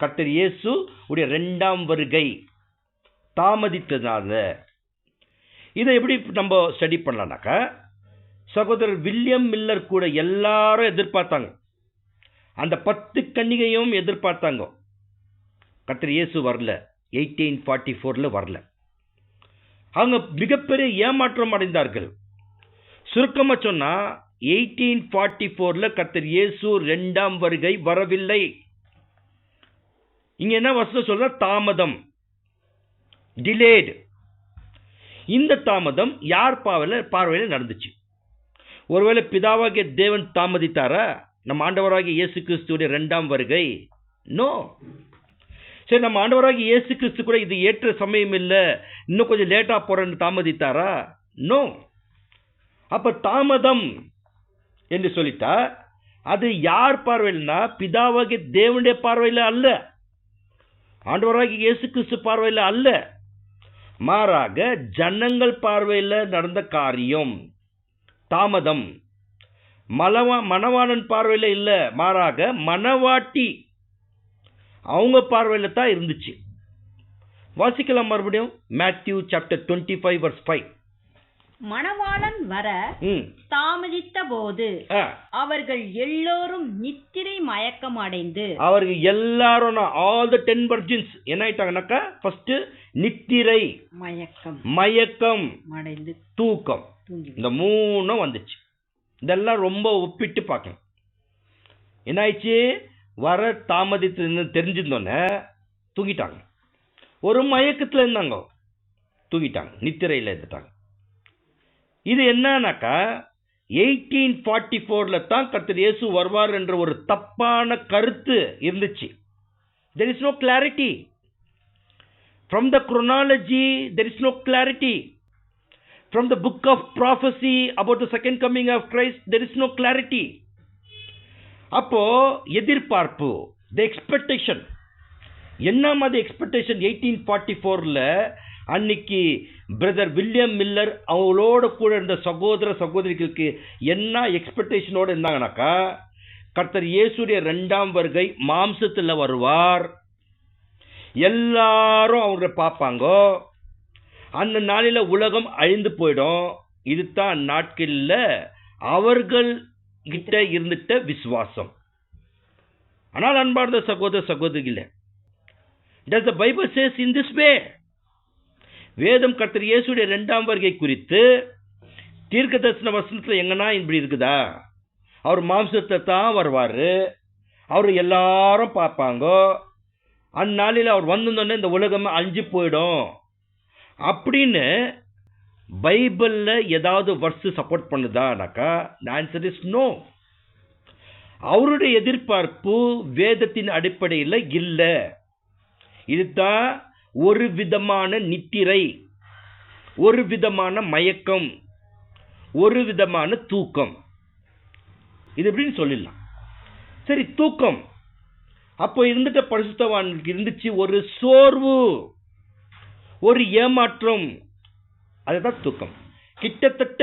கர்த்தர் இயேசு உடைய 2ஆம் வருகை தாமதித்ததால இதை எப்படி நம்ம ஸ்டடி பண்ணலாம்னாக்கா, சகோதரர் வில்லியம் மில்லர் கூட எல்லாரும் எதிர்பார்த்தாங்க, அந்த 10 கன்னிகையும் எதிர்பார்த்தாங்க. கர்த்தர் இயேசு வரல, 1844 வரல. அவங்க மிகப்பெரிய ஏமாற்றம் அடைந்தார்கள். சுருக்கமா சொன்னா 1844 கர்த்தர் இயேசு 2ஆம் வருகை வரவில்லை. இங்க என்ன வசனம் சொல்ற, தாமதம், டிலேட். இந்த தாமதம் யார் பார்வையில நடந்துச்சு? ஒருவேளை பிதாவாகிய தேவன் தாமதித்தாரா? நம்ம ஆண்டவராகிய இயேசு கிறிஸ்துடைய 2ஆம் வருகை? நோ. சரி, நம்ம ஆண்டவராகிய இயேசு கிறிஸ்து கூட இது ஏற்ற சமயம் இல்லை, இன்னும் கொஞ்சம் லேட்டா போறேன்னு தாமதித்தாரா? நோ. அப்ப தாமதம் என்று சொல்லிட்டா அது யார் பார்வையில்னா, பிதாவாகிய தேவனுடைய பார்வையில அல்ல, ஆண்டவராகிய இயேசு கிறிஸ்து பார்வையில அல்ல, மாறாக ஜனங்கள் பார்வையில நடந்த காரியம் தாமதம். மணவாளன் பார்வையில இல்ல, மாறாக மணவாட்டி அவங்க பார்வையில தான் இருந்துச்சு. வாசிக்கலாம் மறுபடியும். Matthew chapter 25 verse 5. மணவாளன் வர தாமதித்த போது அவர்கள் எல்லோரும் நித்திரை மயக்கம் அடைந்து, அவர்கள் எல்லாரும் all the 10 virgins என்ன ஆயிட்டாங்கன்னாக்கா, ஃபர்ஸ்ட் நித்திரை மயக்கம் அடைந்து தூக்கம், இந்த மூணும் வந்துச்சு. இதெல்லாம் ரொம்ப ஒப்பிட்டு பார்க்கணும். என்ன ஆயிடுச்சு, வர தாமதித்து தெரிஞ்சிருந்தோன்னே தூங்கிட்டாங்க. ஒரு மயக்கத்தில் இருந்தாங்க, தூங்கிட்டாங்க, நித்திரையில் இருந்துட்டாங்க. இது என்னன்னாக்கா 1844 தான் கர்த்தர் இயேசு வருவார் என்ற ஒரு தப்பான கருத்து இருந்துச்சு. there is no clarity from the chronology, there is no clarity from the book of prophecy about the second coming of Christ, there is no clarity. அப்போ எதிர்பார்ப்பு, the expectation, என்ன மாதிரி எக்ஸ்பெக்டேஷன் 1844ல அன்னைக்கு பிரதர் வில்லியம் மில்லர் அவங்களோட கூட இருந்த சகோதர சகோதரிகளுக்கு என்ன எக்ஸ்பெக்டேஷனோடு இருந்தாங்கன்னாக்கா, கர்த்தர் இயேசுடைய 2ஆம் வருகை மாம்சத்தில் வருவார், எல்லாரும் அவரை பார்ப்பாங்க, அந்த நாளில் உலகம் அழிந்து போயிடும். இதுதான் நாட்களில் அவர்கள் கிட்ட இருந்துட்ட விசுவாசம். ஆனால் அன்பார்ந்த சகோதர சகோதரிகளே, does the Bible says in this way? வேதம் கர்த்தர் இயேசுடைய 2ஆம் வருகை குறித்து தீர்க்கதரிசன வசனத்தில் எங்கன்னா இப்படி இருக்குதா? அவர் மாம்சத்தை தான் வருவார், அவர் எல்லாரும் பார்ப்பாங்க, அந்நாளில் அவர் வந்திருந்தோன்னே இந்த உலகம் அழிஞ்சு போயிடும் அப்படின்னு பைபிளில் ஏதாவது வர்ஸ் சப்போர்ட் பண்ணுதானாக்கா, ஆன்சர் இஸ் நோ. அவருடைய எதிர்பார்ப்பு வேதத்தின் அடிப்படையில் இல்லை. இதுதான் ஒரு விதமான நித்திரை, ஒரு விதமான மயக்கம், ஒரு விதமான தூக்கம். இது எப்படின்னு சொல்லிடலாம். சரி, தூக்கம் அப்போ இருந்துட்ட பரிசுத்தவான்களுக்கு இருந்துச்சு ஒரு சோர்வு, ஒரு ஏமாற்றம், அதுதான் தூக்கம். கிட்டத்தட்ட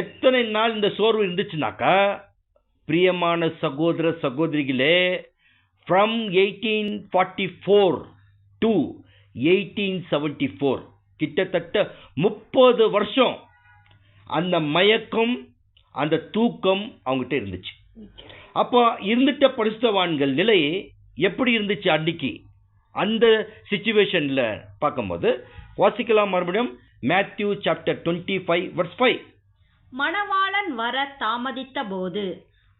எத்தனை நாள் இந்த சோர்வு இருந்துச்சுனாக்கா, பிரியமான சகோதர சகோதரிகளே, from 1844 to 1874 கிட்டத்தட்ட 30 வருஷம் அந்த மயக்கம், அந்த தூக்கம் அவங்ககிட்ட இருந்துச்சு. அப்போ இருந்துட்ட பரிசுத்தவான்கள் நிலை எப்படி இருந்துச்சு அன்னைக்கு? அந்த சிச்சுவேஷன்ல பார்க்கும்போது வாசிக்கலாம் மறுபடியும். Matthew chapter 25 verse 5. மணவாளன் வர தாமதித்த போது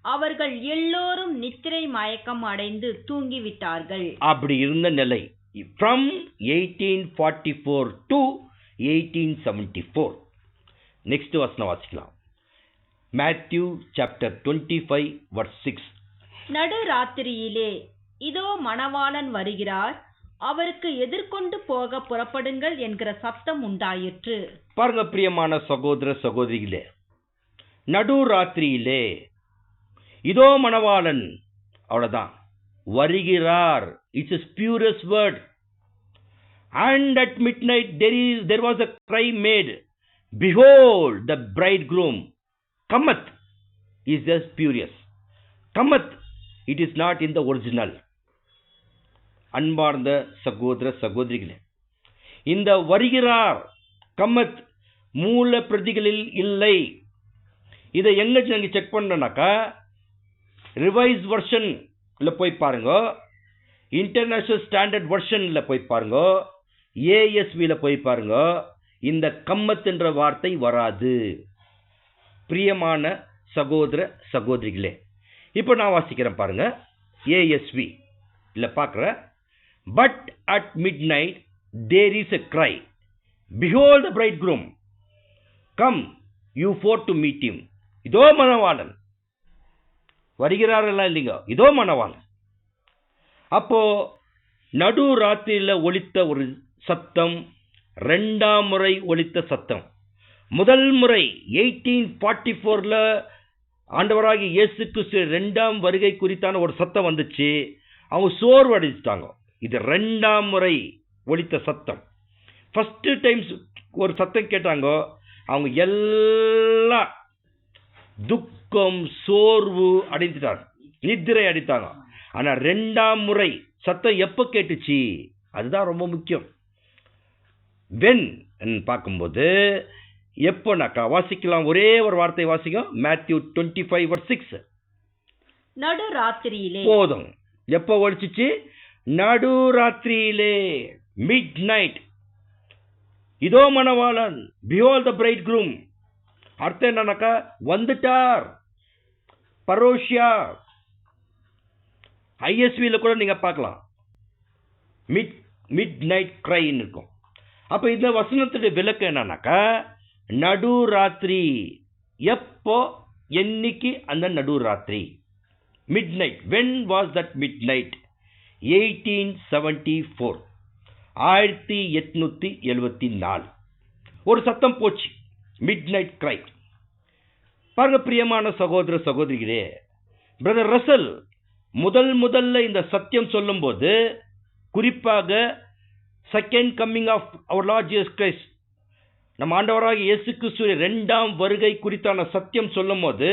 அவர்கள் எல்லோரும் நித்திரை மயக்கம் அடைந்து தூங்கிவிட்டார்கள். அப்படி இருந்த நிலை from 1844 to 1874. நெக்ஸ்ட் வசனம் வாசிக்கலாம். Matthew chapter 25 verse 6. நடு ராத்திரியிலே இதோ மணவாளன் வருகிறார், அவருக்கு எதிர்கொண்டு போக புறப்படுங்கள் என்கிற சத்தம் உண்டாயிற்று. பாருங்க பிரியமான சகோதர சகோதரிகளே, நடு ராத்திரியிலே இதோ மணவாளன், அவ்வளவுதான், வருகிறார். It's a spurious word. And at midnight there was a cry made, behold the bridegroom cometh. Is just spurious. Cometh, it is not in the original. அன்பார்ந்த சகோதர சகோதரிகளே, இந்த வருகிறார் கமத் மூல பிரதிகளில் இல்லை. இதை எங்க நீங்க செக் பண்ணனாக்கா, ரிவைஸ் வெர்ஷன்ல போய் பாருங்க, இன்டர்நேஷனல் ஸ்டாண்டர்ட் வெர்ஷன்ல போய் பாருங்க, ஏஎஸ்வில போய் பாருங்க, இந்த கம்மத் என்ற வார்த்தை வராது. பிரியமான சகோதர சகோதரிகளே, இப்போ நான் வாசிக்கிறேன் பாருங்க. ஏஎஸ்வி இல்ல பார்க்குற, but at midnight there is a cry, behold the bridegroom, come you forth to meet him. இதோ மணவாளன் வருகிறாரெல்லாம் இல்லைங்க, இதோ மணவாளன். அப்போ நடு ராத்திரியில் ஒலித்த ஒரு சத்தம், 2ஆம் முறை ஒலித்த சத்தம். முதல் முறை 1844ல ஆண்டவராகிய இயேசு கிறிஸ்து 2ஆம் வருகை குறித்தான ஒரு சத்தம் வந்துச்சு, அவங்க சோர்வு அடைஞ்சிட்டாங்க. இது 2ஆம் முறை ஒலித்த சத்தம். ஃபர்ஸ்ட் டைம்ஸ் ஒரு சத்தம் கேட்டாங்க, அவங்க எல்லாம் துக்கம் சோர்வு அடைந்துட்டாங்க, நித்திரை அடித்தாங்க. ஆனா 2ஆம் முறை சத்தம் எப்ப கேட்டுச்சு? அதுதான் ரொம்ப முக்கியம். வென் பார்க்கும்போது எப்போனாக்கா வாசிக்கலாம், ஒரே ஒரு வார்த்தை வாசிக்கும். மேத்யூ 25:6. நடுராத்திரியிலே. போதும். எப்போ ஒழிச்சிச்சு? நடுராத்திரியிலே, மிட் நைட். இதோ மணவாளன், behold the bridegroom. அர்த்தம் என்னன்னாக்கா வந்துட்டார். பரோஷியா ஐஎஸ்வில கூட நீங்க பார்க்கலாம், மிட் நைட் கிரைன்னு இருக்கும். அப்ப இந்த வசனத்துடைய விளக்கம் என்னன்னாக்கா நடுராத்திரி. எப்போ, என்னைக்கு அந்த நடுராத்திரி? Midnight. When was that midnight? 1874, 1874. ஒரு சத்தம் போச்சு, மிட் நைட் கிரை. பாருங்க பிரியமான சகோதர சகோதரிகளே, பிரதர் ரசல் முதல்ல இந்த சத்தியம் சொல்லும் போது, குறிப்பாக second coming of our Lord Jesus Christ, நம்ம ஆண்டவராக இயேசு கிறிஸ்துவின் 2ஆம் வருகை குறித்தான சத்தியம் சொல்லும் போது,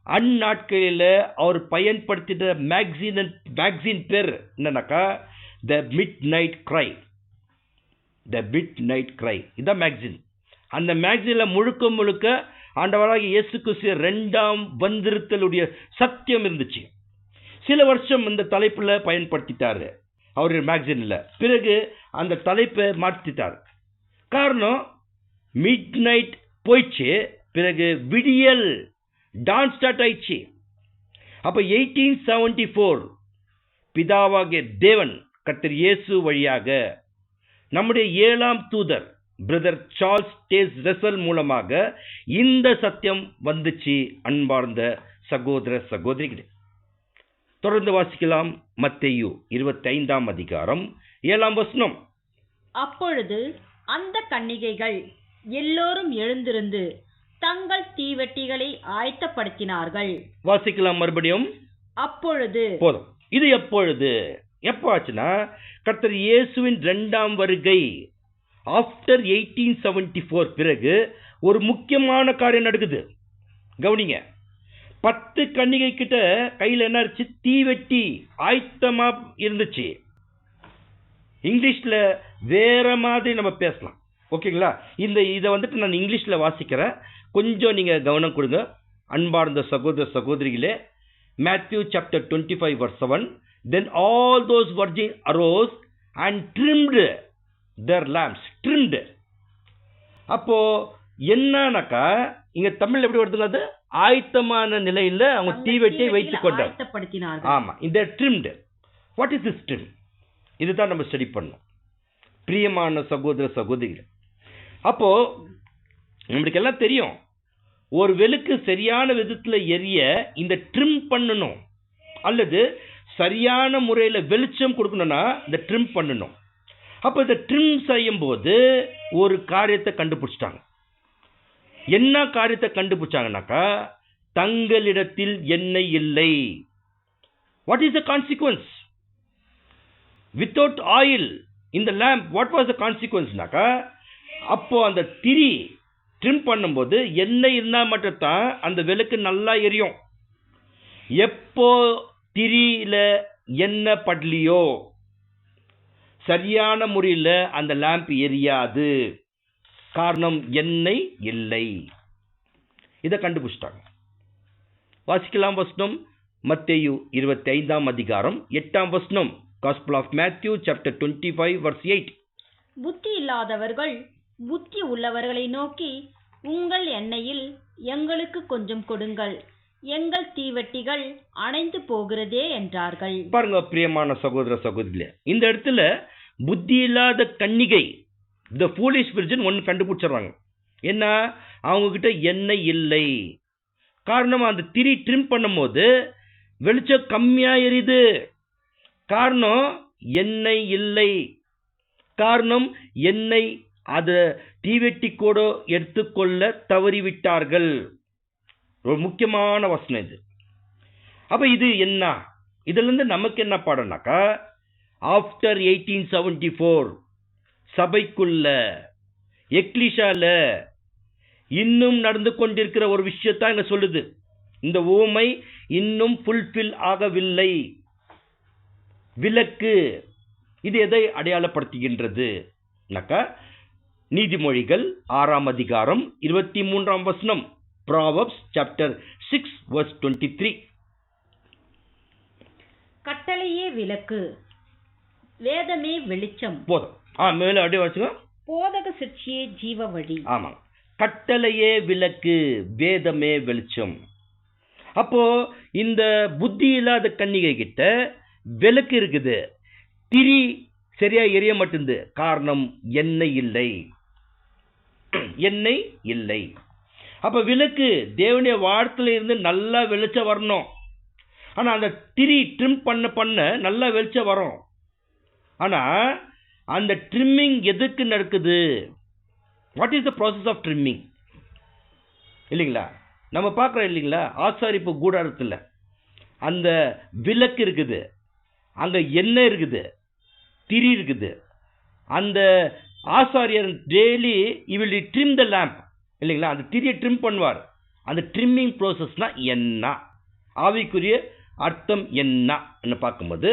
அந்நாட்களில் அவர் பயன்படுத்தின மேக்சின் பேர் என்னன்னாக்கா the midnight cry. The midnight cry இதான் மேக்சின். அந்த மேக்சினில் முழுக்க ஆண்டவராக இயேசு கிறிஸ்து 2ஆம் வந்திருத்தலுடைய சத்தியம் இருந்துச்சு. சில வருஷம் இந்த தலைப்புல பயன்படுத்திட்டாரு அவர் மேக்சின்ல. பிறகு அந்த தலைப்பை மாற்றிட்டார். காரணம், மிட் நைட் போயிடுச்சு, பிறகு விடியல் டான் ஸ்டார்ட் ஆயிடுச்சு. அப்ப 1874 பிதாவாகிய தேவன் கர்த்தர் இயேசு வழியாக நம்முடைய 7ஆம் தூதர் பிரதர் சார்ல்ஸ் டேஸ் ரசல் மூலமாக இந்த சத்தியம் வந்துச்சு. அன்பார்ந்த சகோதர சகோதரிகளே, தொடர்ந்து வாசிக்கலாம். மத்தேயு 25ஆம் அதிகாரம் 7ஆம் வசனம். அப்பொழுது அந்த கன்னிகைகள் எல்லோரும் எழுந்திருந்து தங்கள் தீவெட்டிகளை ஆயத்தப்படுத்தினார்கள். வாசிக்கலாம் மறுபடியும். அப்பொழுது. போதும். இது எப்பொழுது? எப்போ ஆச்சுன்னா கர்த்தர் இயேசுவின் 2ஆம் வருகை ஆஃப்டர் 1874 பிறகு ஒரு முக்கியமான காரியம் நடக்குது. கவனிங்க. 10 கன்னிகை கிட்ட கையில் என்ன இருந்துச்சு? தீவெட்டி ஆயத்தமா இருந்துச்சு. இங்கிலீஷ்ல வேற மாதிரி நம்ம பேசலாம், ஓகேங்களா? இதை வந்துட்டு நான் இங்கிலீஷ்ல வாசிக்கிறேன், கொஞ்சம் நீங்க கவனம் கொடுங்க. அன்பார்ந்த சகோதர சகோதரிகளே, Matthew chapter 25:7. Then all those virgins arose and trimmed their lamps. Trimmed. அப்போ என்னன்னாக்கா இங்க தமிழ் எப்படி வருதுங்க? அது ஆயத்தமான நிலையில அவங்க தீவெட்டியை வைத்துக் கொண்டார். ஆமா, இந்த trimmed. What is this trim? இதுதான் நம்ம ஸ்டடி பண்ணோம் பிரியமான சகோதர சகோதரிகள். அப்போ நம்மளுக்கு எல்லாம் தெரியும், ஒரு விளக்கு சரியான விதத்துல எரிய இந்த ட்ரிம் பண்ணணும், அல்லது சரியான முறையில வெளிச்சம் கொடுக்கணும்னா இந்த ட்ரிம் பண்ணணும். அப்ப இந்த ட்ரிம் செய்யும் போது ஒரு காரியத்தை கண்டுபிடிச்சிட்டாங்க. என்ன காரியத்தை கண்டுபிடிச்சாங்கன்னாக்கா, தங்களிடத்தில் எண்ணெய் இல்லை. What is the consequence? Without oil இந்த லேம்ப், வாட் வாஸ் த கான்சிக்வன்ஸ்னாக்கா, அப்போ அந்த திரி ட்ரிம் பண்ணும்போது எண்ணெய் இருந்தால் மட்டும்தான் அந்த விளக்கு நல்லா எரியும். எப்போ திரியில எண்ணெய் படலையோ சரியான முறையில் அந்த லேம்ப் எரியாது. காரணம், எண்ணெய் இல்லை. இதை கண்டுபிடிச்சிட்டாங்க. வாசிக்கலாம் வசனம். மத்தேயு 25ஆம் அதிகாரம் 8ஆம் வசனம். Gospel of Matthew chapter 25 verse 8. புத்தி இல்லாதவர்கள் புத்தி உள்ளவர்களை நோக்கி, உங்கள் எண்ணெயில் எங்களுக்கு கொஞ்சம் கொடுங்கள், எங்கள் தீவெட்டிகள் அணைந்து போகிறதே என்றார்கள். பாருங்க பிரியமான சகோதர சகோதரிகளே, இந்த இடத்துல புத்தி இல்லாத கன்னிகை, the foolish virgin ஒன்னு கண்டுபிடிச்சிடறாங்க. என்ன? அவங்க கிட்ட எண்ணெய் இல்லை. காரணம், அந்த திரி ட்ரிம் பண்ணும் போது வெளிச்சம் கம்மியா எரியுது. காரணம், எண்ணெய் இல்லை. காரணம், எண்ணெய் அதை தீவெட்டி கூட எடுத்துக்கொள்ள தவறிவிட்டார்கள். ஒரு முக்கியமான வசனம் இது. அப்ப இது என்ன? இதுல இருந்து நமக்கு என்ன பாடம்னாக்கா, ஆஃப்டர் 1874 சபைக்குள்ள எக்லிஷால இன்னும் நடந்து கொண்டிருக்கிற ஒரு விஷயத்தான் இங்க சொல்லுது. இந்த ஊமை இன்னும் ஃபுல்ஃபில் ஆகவில்லை. விளக்கு இது எதை அடையாளப்படுத்துகின்றது? நீதிமொழிகள் 6ஆம் அதிகாரம் 23ஆம் வசனம். Proverbs chapter 6 verse 23. கட்டளையே விளக்கு, வேதமே வெளிச்சம். போதும். மேல அப்படியே வச்சுக்கோ. போதக சிற்சியே ஜீவ வழி. ஆமா, கட்டளையே விளக்கு, வேதமே வெளிச்சம். அப்போ இந்த புத்தி இல்லாத கன்னிகை கிட்ட விளக்கு இருக்குது, திரி சரியா எரிய மாட்டேங்குது. காரணம் எண்ணெய் இல்லை, எண்ணெய் இல்லை. அப்ப விளக்கு தேவனுடைய வார்த்தையில இருந்து நல்லா வெளிச்சம் வரணும். ஆனா அந்த திரி ட்ரிம் பண்ண நல்லா வெளிச்சம் வரும். ஆனா அந்த ட்ரிம்மிங் எதுக்கு நடக்குது? What is the process of trimming? இல்லைங்களா? நம்ம பார்க்குறோம் இல்லைங்களா, ஆசாரிப்பு கூடாரத்தில் அந்த விளக்கு இருக்குது, அங்கே எண்ணெய் இருக்குது, திரி இருக்குது. அந்த ஆசாரியர் டெய்லி இவில் ட்ரிம் த லேம்ப் இல்லைங்களா, அந்த திரியை ட்ரிம் பண்ணுவார். அந்த ட்ரிம்மிங் ப்ரோசஸ்னா என்ன, ஆவிக்குரிய அர்த்தம் என்ன பார்க்கும்போது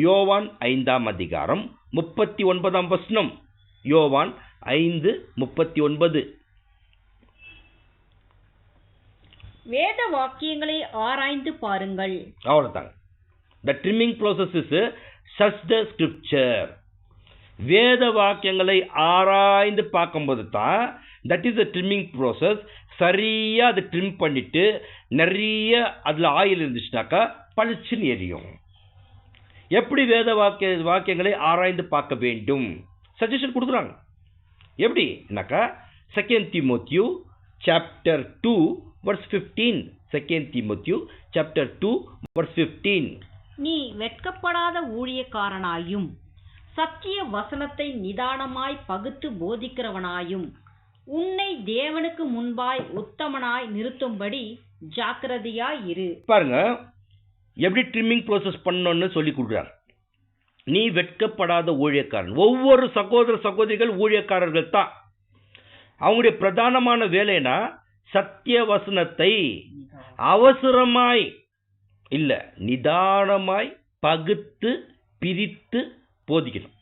யோவான் 5ஆம் அதிகாரம் 39ஆம் வசனம். யோவான் 5:39. வேத வாக்கியங்களை ஆராய்ந்து பாருங்கள். அவ்வளவுதான். The trimming process is search the scripture. வேத வாக்கியங்களை ஆராய்ந்து பார்க்கும்போது தான் that is the trimming process. சரியா அதை ட்ரிம் பண்ணிட்டு நிறைய அதில் ஆயில் இருந்துச்சுனாக்கா பளிச்சுன்னு எரியும். எப்படி வேத வாக்கியங்களை ஆராய்ந்து பார்க்க வேண்டும் சஜஷன் கொடுக்குறாங்க. எப்படின்னாக்கா 2 Timothy chapter 2 verse 15. 2 Timothy chapter 2 verse 15. நீ வெட்கப்படாத ஊழியக்காரனாயும் சத்திய வசனத்தை நிதானமாய் பகுத்து போதிக்கிறவனாயும் உன்னை தேவனுக்கு முன்பாய் உத்தமனாய் நிறுத்தும்படி ஜாக்கிரதையாய் இரு. பாருங்க எப்படி ட்ரிம்மிங் ப்ரோசஸ் பண்ணணும்னு சொல்லி கொடுக்குறாங்க. நீ வெட்கப்படாத ஊழியக்காரன். ஒவ்வொரு சகோதர சகோதரிகள் ஊழியக்காரர்கள் தான். அவங்களுடைய பிரதானமான வேலைனா சத்திய வசனத்தை அவசரமாய் இல்ல நிதானமாய் பகுத்து பிரித்து போதிக்கணும்.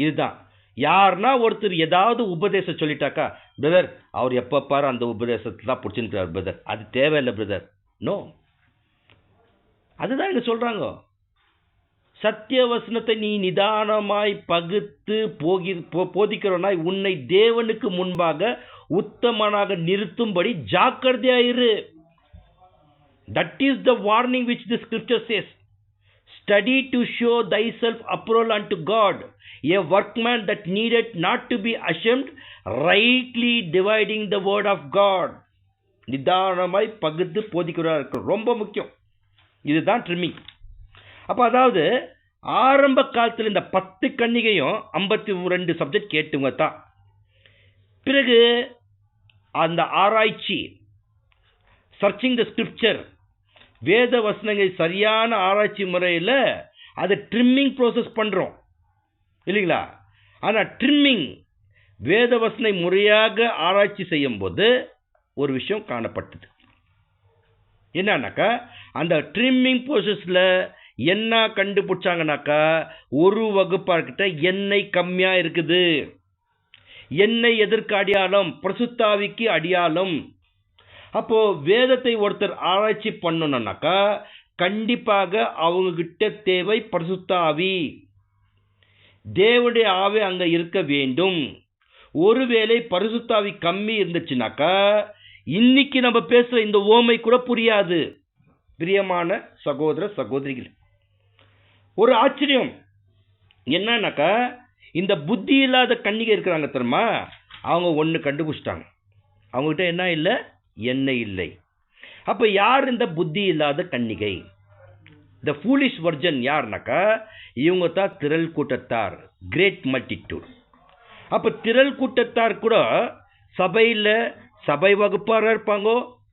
இதுதான். யாருன்னா ஒருத்தர் ஏதாவது உபதேசம் சொல்லிட்டாக்கா, பிரதர் அவர் எப்ப பாரு அந்த உபதேசத்தை தான் பிடிச்சிருக்கிறார் பிரதர், அது தேவையில்லை பிரதர். நோ, அதுதான் இங்க சொல்றாங்க. சத்திய வசனத்தை நீ நிதானமாய் பகுத்து போதிக்கிறவனாய் உன்னை தேவனுக்கு முன்பாக உத்தமனாக நிறுத்தும்படி ஜாக்கிரதையாயிரு. That is the warning which the scripture says. Study to show thyself approved unto God, a workman that needed not to be ashamed, rightly dividing the word of God. நிதானமாய் பகுத்து போதிக்கிறவராக இருக்க ரொம்ப முக்கியம். இதுதான் ட்ரிம்மிங். அப்போ அதாவது ஆரம்ப காலத்தில் இந்த 10 கன்னிகையும் 52 சப்ஜெக்ட் கேட்டுங்க தான். பிறகு அந்த ஆராய்ச்சி, சர்ச்சிங் த ஸ்கிரிப்சர், வேத வசனங்கள் சரியான ஆராய்ச்சி முறையில் அதை ட்ரிம்மிங் ப்ரோசஸ் பண்ணுறோம் இல்லைங்களா. ஆனால் ட்ரிம்மிங் வேத வசனை முறையாக ஆராய்ச்சி செய்யும் போது ஒரு விஷயம் காணப்பட்டது. என்னன்னாக்கா அந்த ட்ரிம்மிங் ப்ரோசஸில் என்ன கண்டுபிடிச்சாங்கனாக்கா, ஒரு வகுப்பார்கிட்ட எண்ணெய் கம்மியாக இருக்குது. எண்ணெய் எதற்கு அடையாளம்? பரிசுத்தாவிக்கு அடையாளம். அப்போ வேதத்தை ஒருத்தர் ஆராய்ச்சி பண்ணணும்னாக்கா கண்டிப்பாக அவங்க கிட்ட தேவை பரிசுத்தாவி, தேவனுடைய ஆவி அங்க இருக்க வேண்டும். ஒருவேளை பரிசுத்தாவி கம்மி இருந்துச்சுனாக்கா இன்னைக்கு நம்ம பேசுற இந்த ஓமை கூட புரியாது. பிரியமான சகோதர சகோதரிகள், ஒரு ஆச்சரியம் என்னன்னாக்கா இந்த புத்தி இல்லாத கன்னிகை இருக்கிறாங்க தெரியுமா, அவங்க ஒன்று கண்டுபிடிச்சிட்டாங்க. அவங்ககிட்ட என்ன இல்லை? எண்ணெய் இல்லை. அப்ப யார் இந்த புத்தி இல்லாத கன்னிகை? த ஃபூலிஷ் வர்ஜன் யாருனாக்கா இவங்க தான் திரள் கூட்டத்தார், கிரேட் மல்டிடியூட். அப்ப திரள் கூட்டத்தார் கூட சபையில் சபை வகுப்பாரா இருப்பாங்க,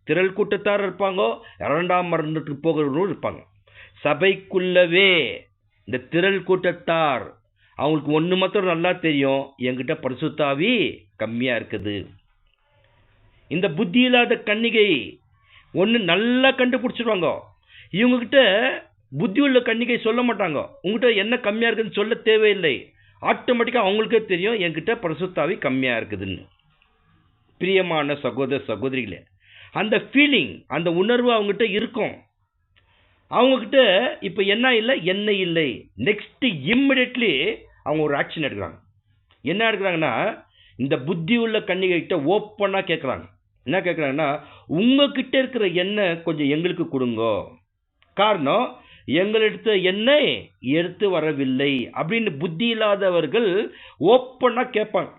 திரள் கூட்டத்தார் இருப்பாங்க, 2ஆம் மரணத்துக்கு போகிறவர்களும் இருப்பாங்க. சபைக்குள்ளவே இந்த திரள் கூட்டத்தார் அவங்களுக்கு ஒன்று மாத்திரம் நல்லா தெரியும், என்கிட்ட பரிசுத்தாவி கம்மியா இருக்குது. இந்த புத்தி இல்லாத கன்னிகை ஒன்று நல்லா கண்டுபிடிச்சிருவாங்க, இவங்ககிட்ட புத்தி உள்ள கன்னிகை சொல்ல மாட்டாங்க. உங்ககிட்ட என்ன கம்மியா இருக்குதுன்னு சொல்ல தேவையில்லை. ஆட்டோமேட்டிக்கா அவங்களுக்கே தெரியும் என்கிட்ட பரிசுத்தாவி கம்மியா இருக்குதுன்னு. பிரியமான சகோதர சகோதரிகளே, அந்த ஃபீலிங், அந்த உணர்வு அவங்ககிட்ட இருக்கும். அவங்ககிட்ட இப்ப என்ன இல்லை, எண்ணெய் இல்லை. நெக்ஸ்ட் இம்மிடியட்லி அவங்க ஒரு ஆக்ஷன் எடுக்கிறாங்க. என்ன எடுக்கிறாங்கன்னா, இந்த புத்தி உள்ள கன்னிகை கிட்ட ஓப்பனா கேட்கறாங்க. என்ன கேட்கறாங்கன்னா, உங்ககிட்ட இருக்கிற எண்ணெய் கொஞ்சம் எங்களுக்கு கொடுங்க. காரணம், எங்களிடத்த எண்ணெய் எடுத்து வரவில்லை அப்படின்னு புத்தி இல்லாதவர்கள் ஓப்பனா கேட்பாங்க.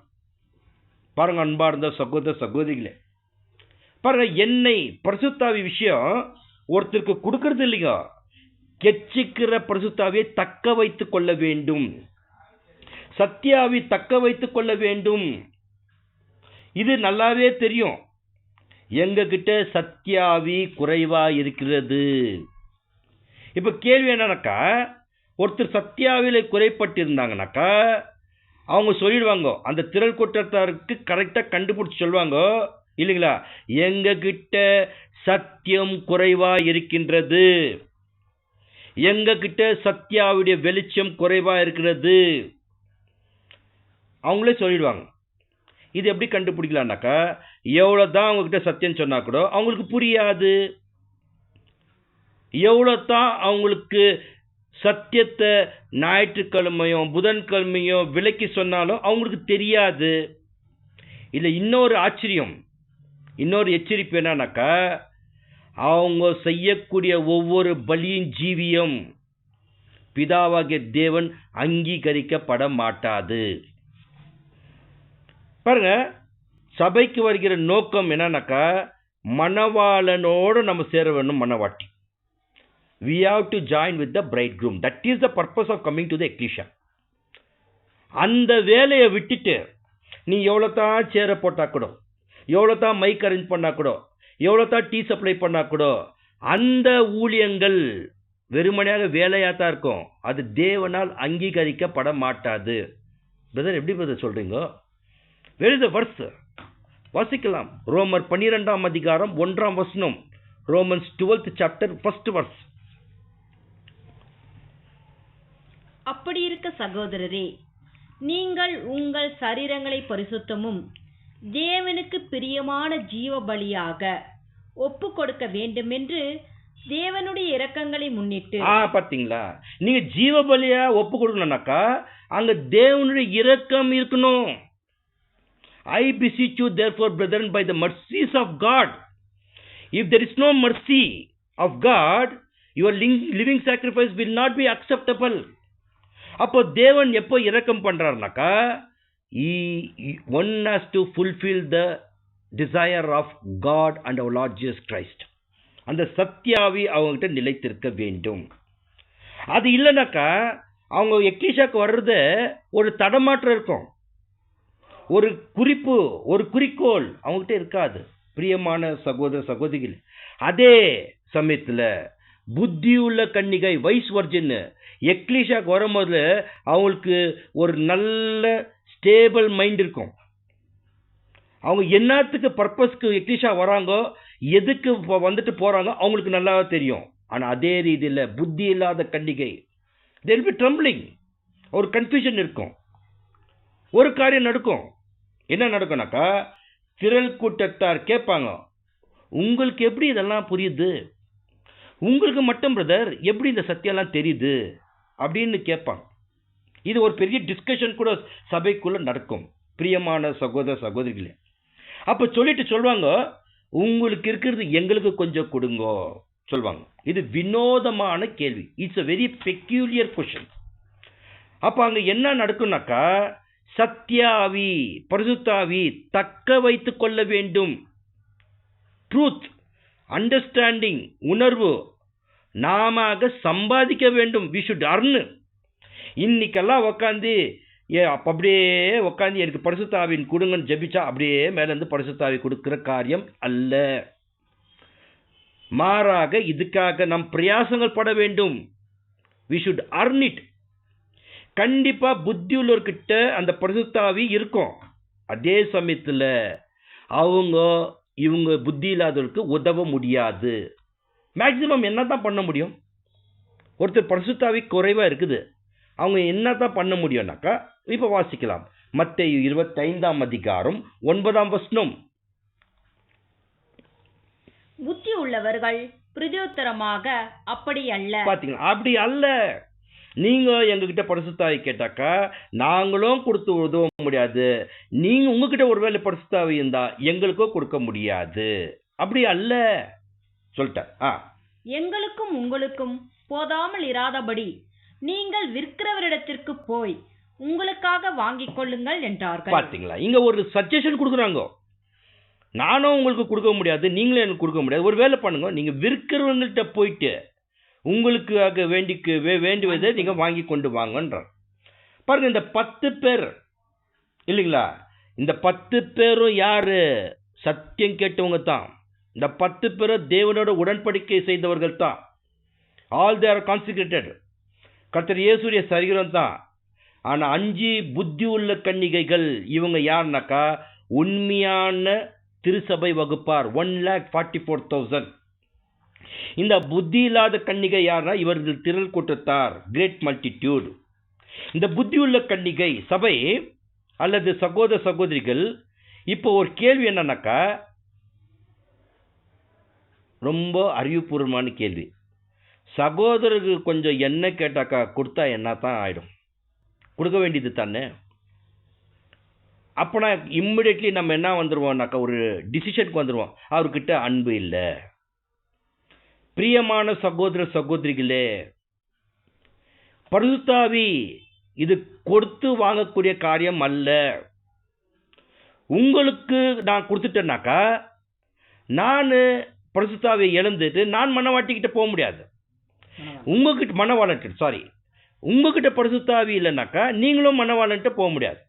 பாருங்க அன்பார்ந்த சகோதர சகோதரிகளே, பாருங்க எண்ணெய் பரிசுத்தாவி விஷயம் ஒருத்தருக்கு கொடுக்கறது இல்லைங்க. கெச்சிக்கிற பரிசுத்தாவியை தக்க வைத்துக் கொள்ள வேண்டும். சத்தியாவி தக்க வைத்துக் கொள்ள வேண்டும். இது நல்லாவே தெரியும். எங்க கிட்ட சத்தியாவி குறைவா இருக்கிறது. இப்ப கேள்வி என்னன்னாக்கா, ஒருத்தர் சத்தியாவில குறைப்பட்டிருந்தாங்கனாக்கா அவங்க சொல்லிடுவாங்க, அந்த திரள் கூட்டத்தாருக்கு கரெக்டா கண்டுபிடிச்சு சொல்லுவாங்க இல்லைங்களா, எங்க கிட்ட சத்தியம் குறைவா இருக்கின்றது, எங்க கிட்ட சத்தியாவுடைய வெளிச்சம் குறைவா இருக்கிறது, அவங்களே சொல்லிடுவாங்க. இது எப்படி கண்டுபிடிக்கலாம்னாக்கா, எவ்வளவுதான் அவங்க கிட்ட சத்தியம் சொன்னா கூட அவங்களுக்கு புரியாது. எவ்வளவுதான் அவங்களுக்கு சத்தியத்தை ஞாயிற்றுக்கிழமையும் புதன்கிழமையும் விலக்கி சொன்னாலும் அவங்களுக்கு தெரியாது. இல்ல இன்னொரு ஆச்சரியம், இன்னொரு எச்சரிப்பு என்னன்னாக்கா, அவங்க செய்யக்கூடிய ஒவ்வொரு பலியின் ஜீவியம் பிதாவாகிய தேவன் அங்கீகரிக்கப்பட மாட்டாது. பாருங்க, சபைக்கு வருகிற நோக்கம் என்னன்னாக்கா, மணவாளனோடு நம்ம சேர வேண்டும். மணவாட்டி, we have to join with the bridegroom. That is the purpose of coming to the ecclesia. அந்த வேலையை விட்டுட்டு நீ எவ்வளவு தான் சேர போட்டா கூட, எவ்வளவு தான் மைக் அரேஞ்ச் பண்ணா கூட, எவ்வளவு தான் டீ சப்ளை பண்ணா கூட, அந்த ஊழியங்கள் வெறுமனையாக வேலையா தான் இருக்கும். அது தேவனால் அங்கீகரிக்கப்பட மாட்டாது. பிரதர், எப்படி பிரதர் சொல்றீங்க? Where is the verse? வாசிக்கலாம். ரோமர் 12ஆம் அதிகாரம் 1ஆம் வசனம். Romans 12th chapter 1st verse. அப்படி இருக்க சகோதரரே, நீங்கள் உங்கள் சரீரங்களை பரிசுத்தமும் தேவனுக்கு பிரியமான ஜீவ பலியாக ஒப்பு கொடுக்க வேண்டுமென்று தேவனுடைய இரக்கங்களை முன்னிட்டு. பாத்தீங்களா, நீங்க ஜீவ பலியா ஒப்பு கொடுக்கணும்னாக்கா அங்க தேவனுடைய இரக்கம் இருக்கணும். I beseech you therefore brethren by the mercies of God. If there is no mercy of God, your living sacrifice will not be acceptable. அப்போ தேவன் எப்போ இரக்கம் பண்றாருனாக்கா, one has to fulfill the desire of God and our Lord Jesus Christ. அந்த சத்தியாவி அவங்ககிட்ட நிலைத்திருக்க வேண்டும். அது இல்லைனாக்கா அவங்க எக்லீஷாக்கு வர்றது ஒரு தடமாற்றம் இருக்கும். ஒரு குறிப்பு, ஒரு குறிக்கோள் அவங்ககிட்ட இருக்காது. பிரியமான சகோதர சகோதரிகள், அதே சமயத்துல புத்தியுள்ள கன்னிகை வைஸ் வர்ஜின் எக்லீஷாக்கு வரும்போது அவங்களுக்கு ஒரு நல்ல ஸ்டேபிள் மைண்ட் இருக்கும். அவங்க என்னத்துக்கு பர்பஸ்க்கு எக்லீஷா வராங்கோ, எதுக்கு வந்துட்டு போறாங்க அவங்களுக்கு நல்லா தெரியும். ஆனா அதே ரீதியில் புத்தி இல்லாத கன்னிகை there will be trembling, ஒரு கன்ஃபியூஷன் இருக்கும். ஒரு காரியம் நடக்கும். என்ன நடக்கும்னாக்கா, திரள் கூட்டத்தார் கேட்பாங்க, உங்களுக்கு எப்படி இதெல்லாம் புரியுது, உங்களுக்கு மட்டும் பிரதர் எப்படி இந்த சத்தியம்லாம் தெரியுது அப்படின்னு கேட்பாங்க. இது ஒரு பெரிய டிஸ்கஷன் கூட சபைக்குள்ள நடக்கும். பிரியமான சகோதர சகோதரிகளே, அப்ப சொல்லிட்டு சொல்லுவாங்க, உங்களுக்கு இருக்கிறது எங்களுக்கு கொஞ்சம் கொடுங்க சொல்லுவாங்க. இது வினோதமான கேள்வி. It's a very peculiar question. அப்ப அங்க என்ன நடக்கும்னாக்கா, சத்தியாவி பரிசுத்தாவி தக்க வைத்துக் கொள்ள வேண்டும். ட்ரூத், அண்டர்ஸ்டாண்டிங், உணர்வு நாம சம்பாதிக்க வேண்டும். we should earn. இன்னைக்கெல்லாம் உக்காந்து அப்படியே உக்காந்து எனக்கு பரிசுத்தாவின் கொடுங்கன்னு ஜெபிச்சா அப்படியே மேல இருந்து பரிசுத்தாவி கொடுக்கிற காரியம் அல்ல. மாறாக இதுக்காக நம் பிரயாசங்கள் பட வேண்டும். we should earn it. கண்டிப்பா புத்தி உள்ளவர்கிட்ட அந்த பரிசுத்தாவி இருக்கும். அதே சமயத்துல இவங்க புத்தி இல்லாதவருக்கு உதவ முடியாது. மேக்சிமம் என்னதான் பண்ண முடியும்? ஒருத்தர் பரிசுத்தாவி குறைவாக இருக்குது, அவங்க என்ன தான் பண்ண முடியும்னாக்கா இப்போ வாசிக்கலாம். மத்தேயு 25ஆம் அதிகாரம் 9ஆம் வசனம். புத்தி உள்ளவர்கள் பிரதியுத்தரமாக அப்படி அல்ல. பாத்தீங்களா, அப்படி அல்ல. நீங்க எங்ககிட்ட பரிசுத்தாவி கேட்டாக்கா நாங்களும் கொடுத்து உதவ முடியாது, நீங்க உங்ககிட்ட ஒருவேளை பரிசுத்தாவி இருந்தா எங்களுக்கோ கொடுக்க முடியாது. அப்படி அல்ல சொல்லிட்டேன். எங்களுக்கும் உங்களுக்கும் போதாமல் இராதபடி நீங்கள் விற்கிறவரிடத்திற்கு போய் உங்களுக்காக வாங்கிக் கொள்ளுங்கள் என்றார்கள். பாத்தீங்களா, இங்க ஒரு சஜஷன் கொடுக்குறாங்க. நானும் உங்களுக்கு கொடுக்க முடியாது, நீங்களும் எனக்கு கொடுக்க முடியாது. ஒரு வேலை பண்ணுங்க, நீங்க விற்கிறவங்கள்ட்ட போயிட்டு உங்களுக்காக வேண்டியதை நீங்க வாங்கி கொண்டு வாங்கன்ற. பாருங்க, இந்த 10 பேர் இல்லைங்களா, இந்த 10 பேரும் யாரு? சத்தியம் கேட்டவங்க தான். இந்த 10 பேரும் தேவனோட உடன்படிக்கை செய்தவர்கள் தான். All they are consecrated. கர்த்தர் இயேசுடைய சரீரம் தான். ஆனா 5 புத்தி உள்ள கன்னிகைகள், இவங்க யாருனாக்கா உண்மையான திருசபை வகுப்பார். 1,44,000. இந்த புத்தி இல்லாத கன்னிகை யாருன்னா இவர்கள் திரள் கூட்டத்தார், கிரேட் மல்டிடியூட். இந்த புத்தி உள்ள கன்னிகை சபை அல்லது சகோதர சகோதரிகள். இப்போ ஒரு கேள்வி என்னன்னாக்கா, ரொம்ப அறிவுபூர்வமான கேள்வி. சகோதரர்கள் கொஞ்சம் என்ன கேட்டாக்கா கொடுத்தா என்ன தான் ஆயிடும்? கொடுக்க வேண்டியது தானே. அப்போனா இம்மிடியட்லி நம்ம என்ன வந்துடுவோம்னாக்கா ஒரு டிசிஷனுக்கு வந்துடுவோம், அவர்கிட்ட அன்பு இல்லை. பிரியமான சகோதர சகோதரிகளே, பரிசுத்தாவி இது கொடுத்து வாங்கக்கூடிய காரியம் அல்ல. உங்களுக்கு நான் கொடுத்துட்டேன்னாக்கா நான் பரிசுத்தாவியை இழந்துட்டு நான் மனவாட்டிக்கிட்ட போக முடியாது. உங்ககிட்ட மனவாளன் சாரி உங்ககிட்ட பரிசுத்தாவி இல்லைனாக்கா நீங்களும் மனவாளன்ட்டு போக முடியாது.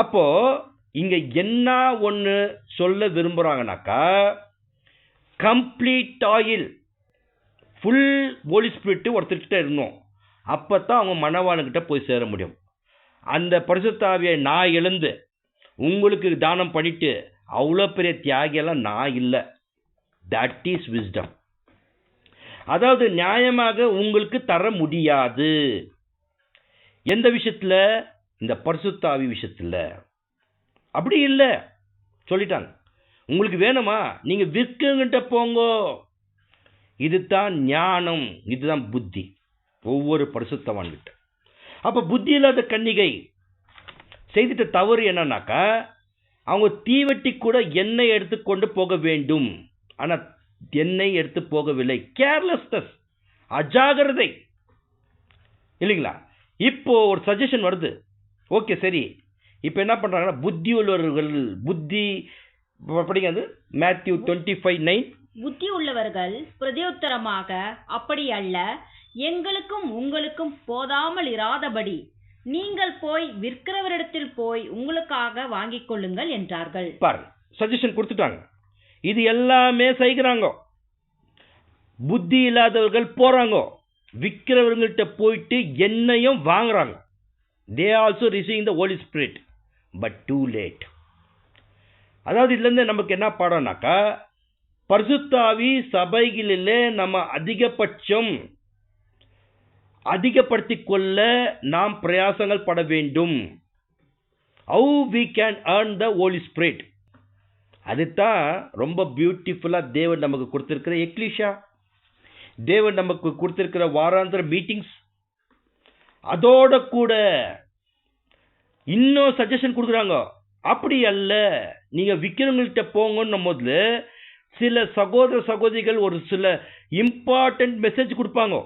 அப்போ இங்க என்ன ஒன்று சொல்ல விரும்புறாங்கனாக்கா, complete oil full Holy Spirit ஒருத்தர்கிட்ட இருந்தோம், அப்பதான் அவங்க மனவாளன்கிட்ட போய் சேர முடியும். அந்த பரிசுத்தாவியை நான் இழந்து உங்களுக்கு தானம் பண்ணிட்டு அவ்வளோ பெரிய தியாகியெல்லாம் நான் இல்லை. That is wisdom. அதாவது நியாயமாக உங்களுக்கு தர முடியாது. எந்த விஷயத்துல? இந்த பரிசுத்தாவி விஷயத்துல. அப்படி இல்லை சொல்லிட்டாங்க. உங்களுக்கு வேணுமா, நீங்க விற்கங்கிட்ட போங்க. இதுதான் ஞானம், இதுதான் புத்தி ஒவ்வொரு பரிசுத்தவான்கிட்ட. அப்ப புத்தி இல்லாத கன்னிகை செய்துட்ட தவறு என்னன்னாக்கா, அவங்க தீவெட்டி கூட எண்ணெய் எடுத்துக்கொண்டு போக வேண்டும், ஆனா எண்ணெய் எடுத்து போகவில்லை. கேர்லெஸ்னஸ், அஜாகிரதை இல்லைங்களா. இப்போ ஒரு சஜஷன் வருது. ஓகே சரி, இப்போ என்ன பண்றாங்கன்னா புத்தி உள்ளவர்கள், புத்தி படிக்கிறது மேத்யூ 25:9. புத்தி உள்ளவர்கள் பிரதியுத்தரமாக அப்படி அல்ல, எங்களுக்கும் உங்களுக்கும் போதாமல் இராதபடி நீங்கள் போய் விற்கிறவரிடத்தில் போய் உங்களுக்காக வாங்கிக் கொள்ளுங்கள் என்றார்கள். பாருங்க, சஜஷன் கொடுத்துட்டாங்க. இது எல்லாமே செய்கிறாங்க. புத்தி இல்லாதவர்கள் போறாங்க, விற்கிறவர்கள்ட்ட போயிட்டு எண்ணெயும் வாங்குறாங்க. they also receiving the Holy Spirit but too late. அதாவது இதுல இருந்து நமக்கு என்ன பாடம்னாக்கா, பரிசுத்தாவி சபைகளிலே நம்ம அதிகப்படுத்திக் கொள்ள நாம் பிரயாசங்கள் பட வேண்டும். how we can earn the Holy Spirit. அதுதான் ரொம்ப பியூட்டிஃபுல்லா தேவன் நமக்கு கொடுத்திருக்கிற எக்லீஷா, தேவன் நமக்கு கொடுத்திருக்கிற வாராந்திர மீட்டிங்ஸ். அதோட கூட இன்னும் சஜஷன் கொடுக்குறாங்க. அப்படி அல்ல, நீங்க விற்கிறவங்கள்ட்ட போங்கன்னு முதல்ல சில சகோதர சகோதரிகள் ஒரு சில இம்பார்ட்டன்ட் மெசேஜ் கொடுப்பாங்க.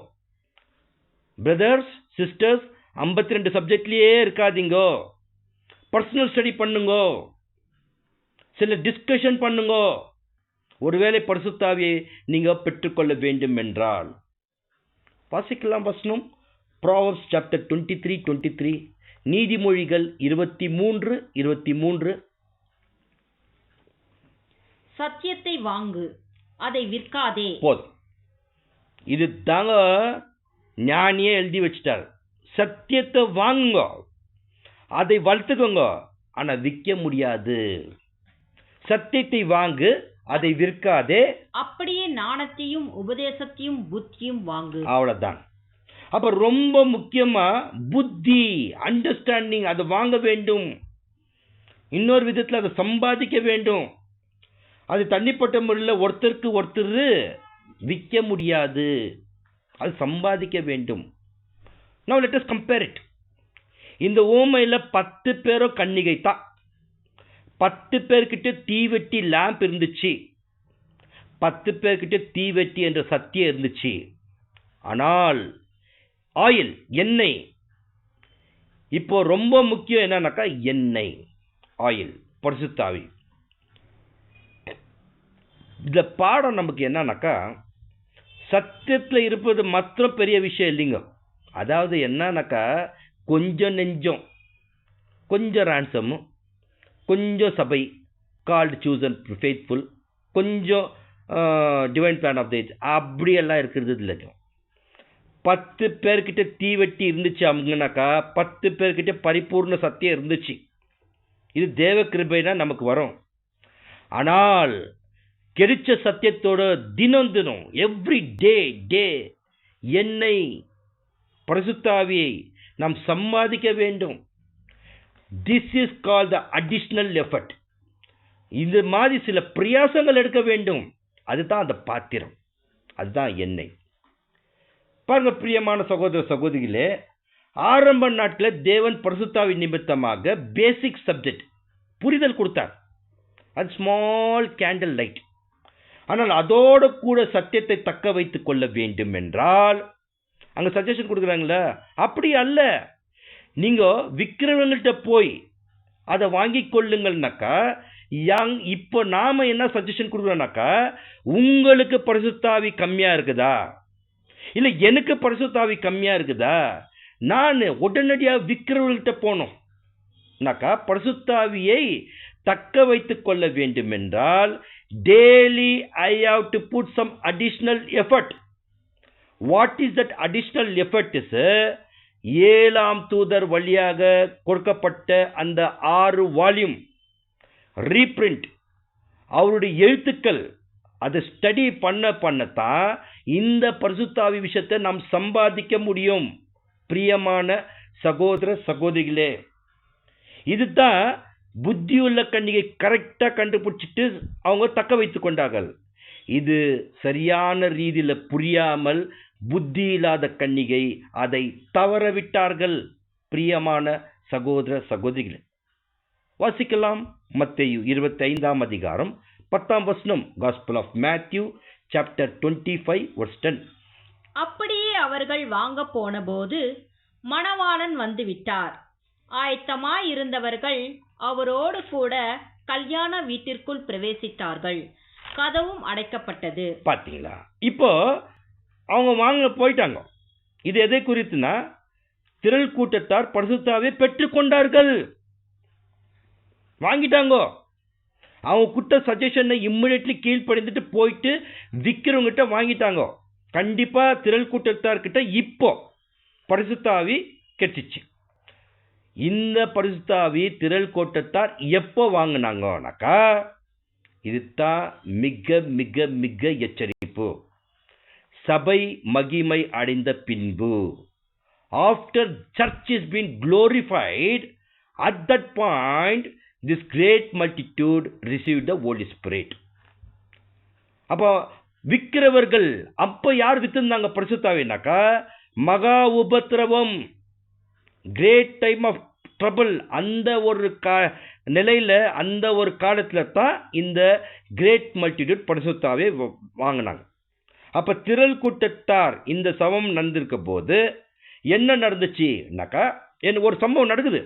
பிரதர்ஸ் சிஸ்டர்ஸ், 52 சப்ஜெக்ட்லயே இருக்காதீங்க, பர்சனல் ஸ்டடி பண்ணுங்க, சில டிஸ்கஷன் பண்ணுங்க. ஒருவேளை பரிசுத்தாவியை நீங்க பெற்றுக்கொள்ள வேண்டும் என்றால் வாசிக்கலாம் வசனம். Proverbs chapter 23:23, நீதிமொழிகள் 23:23. சத்தியத்தை வாங்கு, அதை விற்காதே. போதும், இது தாங்க ஞானியே எழுதி வச்சிட்டார். சத்தியத்தை வாங்குங்க, அதை வளர்த்துக்கோங்க, ஆனா விற்க முடியாது. சத்தியத்தை வாங்கு, அதை விற்காதே, அப்படியே நாணத்தையும் உபதேசத்தையும் புத்தியும் வாங்கு. அவ்வளவுதான். அப்ப ரொம்ப முக்கியமா புத்தி, அண்டர்ஸ்டாண்டிங், அதை வாங்க வேண்டும். இன்னொரு விதத்துல அதை சம்பாதிக்க வேண்டும். அது தனிப்பட்ட முறையில் ஒருத்தருக்கு ஒருத்தர் விற்க முடியாது, அது சம்பாதிக்க வேண்டும். Now let us compare it. இந்த ஓமையில 10 பேரோ கன்னிகை தான். 10 பேர்கிட்ட தீவெட்டி லேம்ப் இருந்துச்சு, 10 பேர்கிட்ட தீவெட்டி என்ற சத்தியம் இருந்துச்சு. ஆனால் ஆயில், எண்ணெய், இப்போ ரொம்ப முக்கியம் என்னன்னாக்கா எண்ணெய், ஆயில், பரிசுத்த ஆவி. இந்த பாடம் நமக்கு என்னன்னாக்கா சத்தியத்தில் இருப்பது மாத்திரம் பெரிய விஷயம் இல்லைங்க. அதாவது என்னன்னாக்கா கொஞ்சம் நெஞ்சம், கொஞ்சம் ரான்சமும், கொஞ்சம் சபை, கால்டு சூஸ் அண்ட் ஃபெய்த்ஃபுல், கொஞ்சம் divine plan of the age, அப்படியெல்லாம் இருக்கிறது இல்லைங்க. 10 பேர்கிட்ட தீவெட்டி இருந்துச்சு அவங்கனாக்கா 10 பேர்கிட்ட பரிபூர்ண சத்தியம் இருந்துச்சு. இது தேவ கிருபைனா நமக்கு வரும். ஆனால் கிடைச்ச சத்தியத்தோட தினம் தினம் எவ்ரி டே எண்ணெய், பரிசுத்த ஆவியை நாம் சம்பாதிக்க வேண்டும். This is called the additional effort. இந்த மாதிரி சில பிரயாசங்கள் எடுக்க வேண்டும். அதுதான் அந்த பாத்திரம், அதுதான் எண்ணெய். பாருங்க பிரியமான சகோதர சகோதரிகளே, ஆரம்ப நாட்களில் தேவன் பரிசுத்தாவி நிமித்தமாக பேசிக் சப்ஜெக்ட் புரிதல் கொடுத்தார். அது ஸ்மால் கேண்டில் லைட். ஆனால் அதோடு கூட சத்தியத்தை தக்க வைத்துக் கொள்ள வேண்டும் என்றால் அங்க சஜஷன் கொடுக்குறாங்களா, அப்படி அல்ல. நீங்க விற்கிறவங்கள்ட்ட போய் அதை வாங்கி கொள்ளுங்கள்னாக்கா, இப்போ நாம என்ன சஜஷன் கொடுக்குறோம்னாக்கா, உங்களுக்கு பரிசுத்தாவி கம்மியா இருக்குதா, இல்லை எனக்கு பரிசுத்தாவி கம்மியா இருக்குதா, நான் உடனடியாக விற்கிறவர்கள்ட்ட போனோம்னாக்கா பரிசுத்தாவியை தக்க வைத்துக் கொள்ள வேண்டும் என்றால் daily I have to put some additional effort. What is that additional effort? is 7ஆம் தூதர் வழியாக கொடுக்கப்பட்ட அந்த 6 வால்யூம் ரீப்ரிண்ட், அவருடைய எழுத்துக்கள், அதை ஸ்டடி பண்ணத்தான் இந்த பரிசுத்தாவி விஷயத்தை நாம் சம்பாதிக்க முடியும். பிரியமான சகோதர சகோதரிகளே, இதுதான் புத்தியுள்ள கன்னிகை கரெக்டாக கண்டுபிடிச்சிட்டு அவங்க தக்க வைத்து கொண்டார்கள். இது சரியான ரீதியில் புரியாமல் புத்தி இல்லாத கன்னிகை அதை தவறவிட்டார்கள். பிரியமான சகோதர சகோதரிகளே, வாசிக்கலாம். மத்தேயு 25ஆம் அதிகாரம் 10ஆம் வசனம். Gospel of Matthew chapter 25 verse 10. அப்படியே அவர்கள் வாங்க போனபோது மணவாளன் வந்துவிட்டார். ஆயத்தமாயிருந்தவர்கள் அவரோடு கூட கல்யாண வீட்டிற்குள் பிரவேசித்தார்கள். கதவும் அடைக்கப்பட்டது. பாத்தீங்களா, இப்போ அவங்க வாங்க போயிட்டாங்க. இது எதை குறித்துனா, திரள் கூட்டத்தார் பரிசுத்தாவை பெற்றுக்கொண்டார்கள், வாங்கிட்டாங்க. அவங்க குட்ட சஜஷனை இம்மிடியட்லி கீழ்ப்படிந்துட்டு போயிட்டு விற்கிறவங்கிட்ட வாங்கிட்டாங்க. கண்டிப்பா திரள் கூட்டத்தார்கிட்ட இப்போ பரிசுத்தாவி கிடைச்சிச்சு. இந்த பரிசுத்தாவி திரள் கூட்டத்தார் எப்போ வாங்கினாங்கனாக்கா, இதுதான் மிக மிக மிக எச்சரிப்பு. சபை மகிமை அடைந்த பின்பு, after search is been glorified, at that point this great multitude received the Holy Spirit. அப்போ விற்கிறவர்கள் அப்ப யார் வித்திருந்தாங்க பரிசுத்தாவினாக்கா, மகா உபத்திரவம், கிரேட் டைம் ஆஃப் ட்ரபிள், அந்த ஒரு நிலையில அந்த ஒரு காலத்துல தான் இந்த கிரேட் மல்டிடியூட் பரிசுத்தாவை வாங்கினாங்க. அப்ப திரள் கூட்டத்தார் இந்த சம்பவம் நடந்திருக்க போது என்ன நடந்துச்சுனாக்கா, ஒரு சம்பவம் நடக்குது.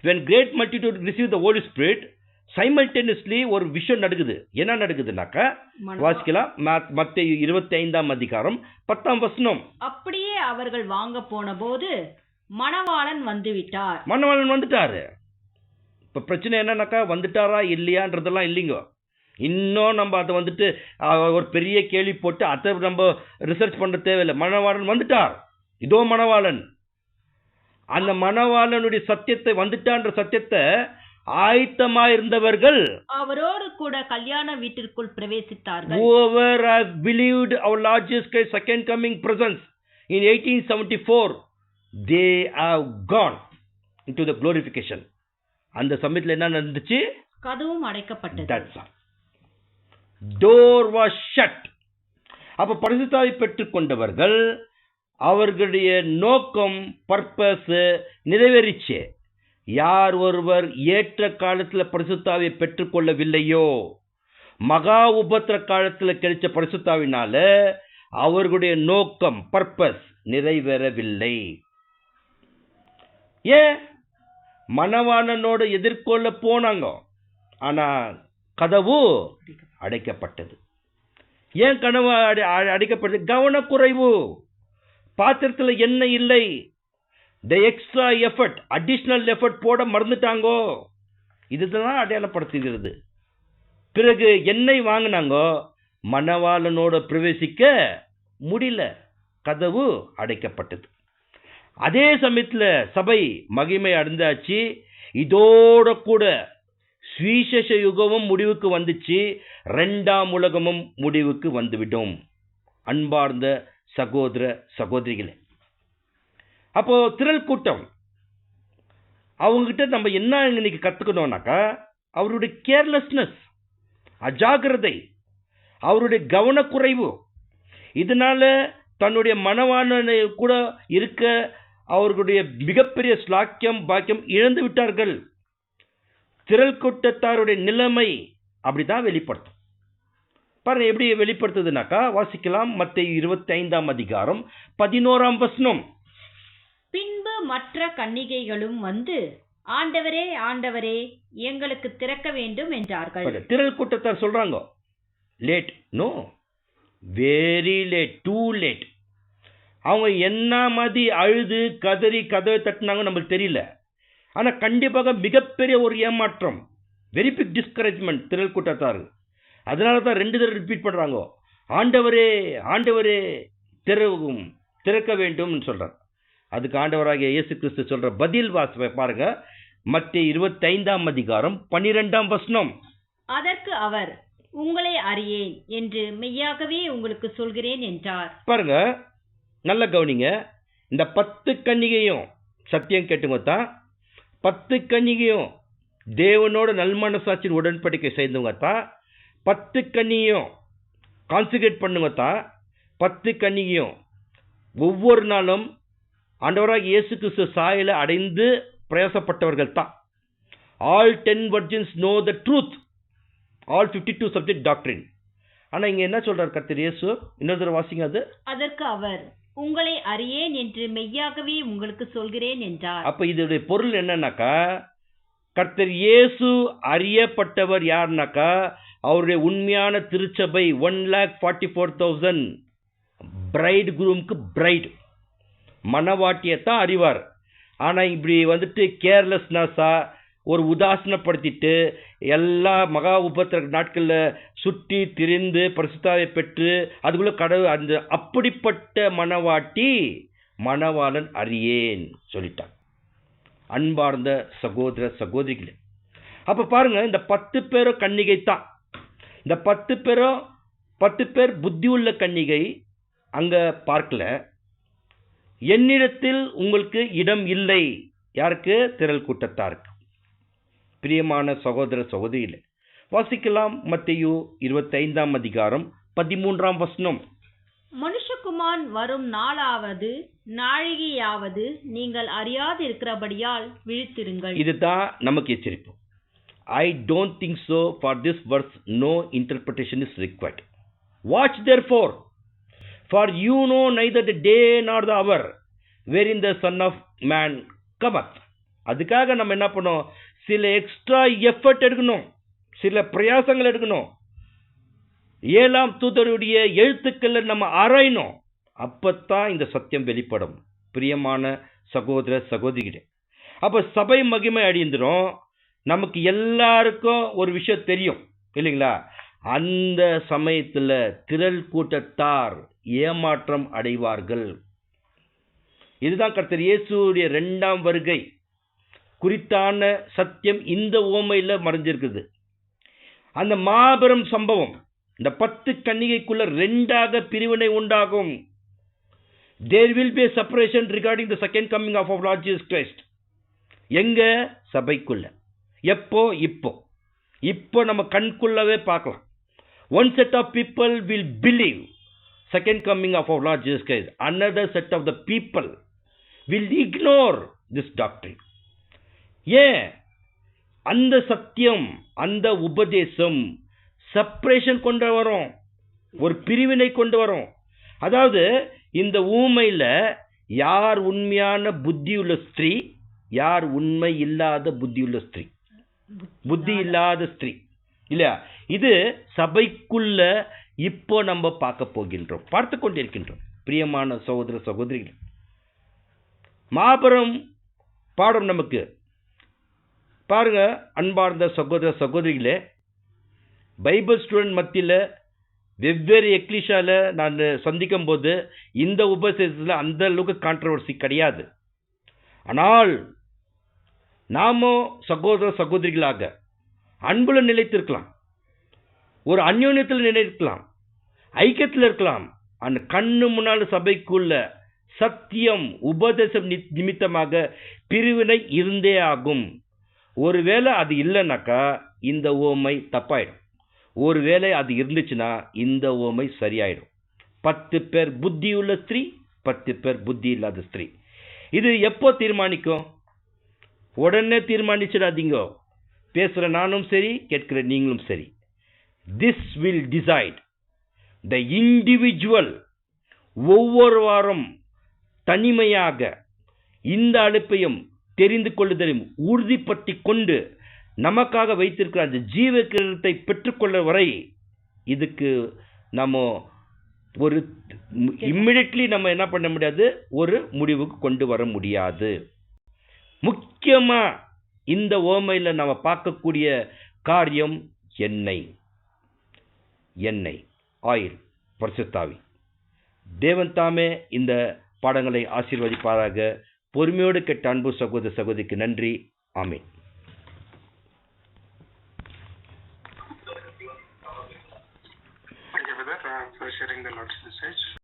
when great multitude receive the Holy Spirit, simultaneously ஒரு விஷயம் நடக்குது. என்ன நடக்குதுனாக்கா, வாசிக்கலாம். மத்தேயு 25ஆம் அதிகாரம் 10ஆம் வசனம். அப்படியே அவர்கள் வாங்க போன போது மணவாளன் வந்துவிட்டார். மணவாளன் வந்துட்டாரு. இப்ப பிரச்சனை என்னன்னாக்கா, வந்துட்டாரா இல்லையான்றதெல்லாம் இல்லைங்க. இன்னும் நம்ம அதை வந்துட்டு ஒரு பெரிய கேள்வி போட்டு அதை நம்ம ரிசர்ச் பண்ண தேவையில்லை. மணவாளன் வந்துட்டார், இதோ மணவாளன். அந்த மணவாளனுடைய சத்தியத்தை, வந்துட்டான்ற சத்தியத்தை ஆயத்தமாயிருந்தவர்கள் அவரோடு கூட கல்யாண வீட்டிற்குள் பிரவேசித்தார்கள். whoever has believed our Lord Jesus Christ's second coming presence in 1874, they have gone into the glorification. அந்த சமயத்துல என்ன நடந்துச்சு? கதவும் அடைக்கப்பட்டது. That's all. Door was shut. அப்ப பரிசுத்தாவி பெற்றுக் கொண்டவர்கள் அவர்களுடைய நோக்கம், பர்பஸ் நிறைவேறிச்சு. யார் ஒருவர் ஏற்ற காலத்துல பரிசுத்தாவியை பெற்றுக்கொள்ளவில்லையோ, மகா உபத்திர காலத்துல கிடைச்ச பரிசுத்தாவினால அவர்களுடைய நோக்கம், பர்பஸ் நிறைவேறவில்லை. ஏன்? மணவாளனோடு எதிர்கொள்ள போனாங்க, ஆனா கதவு அடைக்கப்பட்டது. ஏன் கனவு அடைக்கப்பட்டது? கவனக்குறைவு. பாத்திரத்துல எண்ணெய் இல்லை. த எக்ஸ்ட்ரா எஃபர்ட், அடிஷனல் எஃபர்ட் போட மறந்துட்டாங்கோ. இதுதான் அடையாளப்படுத்துகிறது. பிறகு எண்ணெய் வாங்கினாங்கோ, மணவாளனோட பிரவேசிக்க முடியல, கதவு அடைக்கப்பட்டது. அதே சமயத்துல சபை மகிமை அடைந்தாச்சு. இதோட கூட சுவிசேஷ யுகமும் முடிவுக்கு வந்துச்சு, இரண்டாம் உலகமும் முடிவுக்கு வந்துவிடும். அன்பார்ந்த சகோதர சகோதரிகளே, அப்போ திரள் கூட்டம் அவங்ககிட்ட நம்ம என்ன இன்னைக்கு கத்துக்கணும்னாக்கா, அவருடைய கேர்லெஸ்னஸ், அஜாக்கிரதை, அவருடைய கவனக்குறைவு, இதனால தன்னுடைய மனவாளனை கூட இருக்க அவர்களுடைய மிகப்பெரிய ஸ்லாக்கியம் பாக்கியம் இழந்து விட்டார்கள். திரள் கூட்டத்தாருடைய நிலைமை அப்படிதான் வெளிப்படுத்தும். பாருங்க எப்படி வெளிப்படுத்துதுனாக்கா, வாசிக்கலாம். மத்தேயு 25ஆம் அதிகாரம் 11ஆம் வசனம். பின்பு மற்ற கன்னிகைகளும் வந்து, ஆண்டவரே ஆண்டவரே, எங்களுக்கு திறக்க வேண்டும் என்றார்கள். திரள் கூட்டத்தார் சொல்றாங்க, late, no, very late, too late. அவங்க என்ன மாதிரி அழுது கதறி கதவை தட்டினாங்க நம்மளுக்கு தெரியல. ஆனா கண்டிப்பாக மிகப்பெரிய ஒரு ஏமாற்றம், வெரி பிக் டிஸ்கரேஜ்மெண்ட் திரள் கூட்டத்தார். அதனால தான் 2 தடவை ரிப்பீட் பண்றாங்க, ஆண்டவரே ஆண்டவரே திறக்க வேண்டும் சொல்றார். அதுக்கு ஆண்டவராகிய இயேசு கிறிஸ்து சொல்ற பதில் வாச பாருங்க. மத்தேயு 25ஆம் அதிகாரம் 12ஆம் வசனம். அதற்கு அவர், உங்களை அறியேன் என்று மெய்யாகவே உங்களுக்கு சொல்கிறேன் என்றார். பாருங்க, நல்ல கவனிங்க. இந்த 10 கன்னிகையும் சத்தியம் கேட்டுங்க தான். 10 கன்னிகையும் தேவனோட நல்மனசாட்சியின் உடன்படிக்கை செய்தவங்க தான். 10 கன்னிகையும் கான்சிகரேட் பண்ணுங்க தான். 10 கன்னிகையும் ஒவ்வொரு நாளும் ஆண்டவராகிய இயேசு கிறிஸ்து சாயலை அடைந்து பிரயாசப்பட்டவர்கள் தான். All 10 virgins know the truth, all 52 subject doctrine. ஆனா இங்க என்ன சொல்றார் கர்த்தர் இயேசு? இன்னொரு தடவை வாசிங்க அது. அதற்கு அவர், உங்களை அறியேன் என்று மெய்யாகவே உங்களுக்கு சொல்கிறேன் என்றார். அப்ப இதோடைய பொருள் என்னன்னாக்கா, கர்த்தர் இயேசு அறியப்பட்டவர் யாருனாக்கா, அவருடைய உண்மையான திருச்சபை 1,44,000 பிரைட் குரூமுக்கு பிரைட் மனவாட்டியத்தான் அறிவார். ஆனா இப்படி வந்துட்டு கேர்லெஸ்னஸா ஒரு உதாசனப்படுத்திட்டு எல்லா மகா உபத்திர நாட்கள்ல சுற்றி திரிந்து பரிசுத்தாவை பெற்று அதுக்குள்ள கடவுள் அந்த அப்படிப்பட்ட மனவாட்டி மணவாளன் அறியேன் சொல்லிட்டான். அன்பார்ந்த சகோதர சகோதரிகளே, அப்ப பாருங்க, இந்த 10 பேரும் கன்னிகை தான். இந்த 10 பேர் புத்தி உள்ள கன்னிகை அங்க பார்க்கல. என்னிடத்தில் உங்களுக்கு இடம் இல்லை. யாருக்கு? திரள் கூட்டத்தாருக்கு. பிரியமான சகோதர சகோதரிகளே, வாசிக்கலாம். மத்தேயு 25ஆம் அதிகாரம் 13ஆம் வசனம். மனுஷகுமாரன் வரும் நாளாவது நாழிகையாவது நீங்கள் அறியாது இருக்கிறபடியால் விழித்திருங்கள். இதுதான் நமக்கு எச்சரிப்பு. I don't think so. For this verse no interpretation is required. Watch therefore, for you know neither the day nor the hour wherein the Son of Man cometh. அதுக்காக நம்ம என்ன பண்ணோம்? சில எக்ஸ்ட்ரா எஃபர்ட் எடுக்கணும், சில பிரயாசங்கள் எடுக்கணும். 7ஆம் தூதருடைய எழுத்துக்களை நம்ம ஆராயணும். அப்பத்தான் இந்த சத்தியம் வெளிப்படும். பிரியமான சகோதர சகோதரிகளே, அப்ப சபை மகிமை அடைந்துரும். நமக்கு எல்லாருக்கும் ஒரு விஷயம் தெரியும் இல்லைங்களா? அந்த சமயத்துல திரள் கூட்டத்தார் ஏமாற்றம் அடைவார்கள். இதுதான் கர்த்தர் இயேசுடைய 2ஆம் வருகை. குறித்தான சத்தியம் இந்த ஓமையில மறைஞ்சிருக்குது. அந்த மாபெரும் சம்பவம், இந்த 10 கன்னிகைக்குள்ள 2ஆக பிரிவினை உண்டாகும். There will be a separation regarding the second coming of our Lord Jesus Christ. எங்க? சபைக்குள்ள. எப்போ? இப்போ நம்ம கண்குள்ளவே பார்க்கலாம். One set of people will believe second coming of our Lord Jesus Christ. Another set of the people will ignore this doctrine. ஏன்? அந்த சத்தியம், அந்த உபதேசம் செப்பரேஷன் கொண்டு வரும், ஒரு பிரிவினை கொண்டு வரும். அதாவது இந்த ஊமையில யார் உண்மையான புத்தியுள்ள ஸ்திரீ, யார் உண்மை இல்லாத புத்தியுள்ள ஸ்திரீ, புத்தி இல்லாத ஸ்திரீ இல்லையா? இது சபைக்குள்ள இப்போ நம்ம பார்க்க போகின்றோம், பார்த்து கொண்டிருக்கின்றோம். பிரியமான சகோதர சகோதரிகள், மாபெரும் பாடம் நமக்கு. பாருங்க அன்பார்ந்த சகோதர சகோதரிகளே, பைபிள் ஸ்டூடெண்ட் மத்தியில் வெவ்வேறு எக்லிஷால நான் சந்திக்கும் போது இந்த உபதேசத்தில் அந்த அளவுக்கு கான்ட்ரவர்சி கிடையாது. ஆனால் நாம சகோதர சகோதரிகளாக அன்புல நிலைத்திருக்கலாம், ஒரு அந்யோன்யத்தில் நிலைத்திருக்கலாம், ஐக்கியத்தில் இருக்கலாம். அந்த கண்ணு முன்னாள் சபைக்குள்ள சத்தியம் உபதேசம் நிமித்தமாக பிரிவினை இருந்தே ஆகும். ஒருவேளை அது இல்லைனாக்கா இந்த ஓமை தப்பாயிடும். ஒருவேளை அது இருந்துச்சுன்னா இந்த ஓமை சரியாயிடும். 10 பேர் புத்தியுள்ள ஸ்திரீ, 10 பேர் புத்தி இல்லாத ஸ்திரீ. இது எப்போ தீர்மானிக்கும்? உடனே தீர்மானிச்சிடாதீங்க. பேசுற நானும் சரி, கேட்கிற நீங்களும் சரி. This will decide the individual. ஒவ்வொரு வாரம் தனிமையாக இந்த அழைப்பையும் தெரிந்து கொள்ளுதலையும் உறுதிப்பட்டு கொண்டு நமக்காக வைத்திருக்கிற அந்த ஜீவ கிரீடத்தை பெற்றுக்கொள்ள வரை இதுக்கு நம்ம ஒரு இம்மிடியட்லி நம்ம என்ன பண்ண முடியாது, ஒரு முடிவுக்கு கொண்டு வர முடியாது. முக்கியமா இந்த ஓமையில நம்ம பார்க்கக்கூடிய காரியம் எண்ணெய், ஆயில், பரிசுத்தாவி. தேவன் தாமே இந்த பாடங்களை ஆசீர்வதிப்பாராக. பொறுமையோடு கேட்ட அன்பு சகோதர சகோதரிக்கு நன்றி. ஆமென். Thank you for that, for sharing the Lord's message.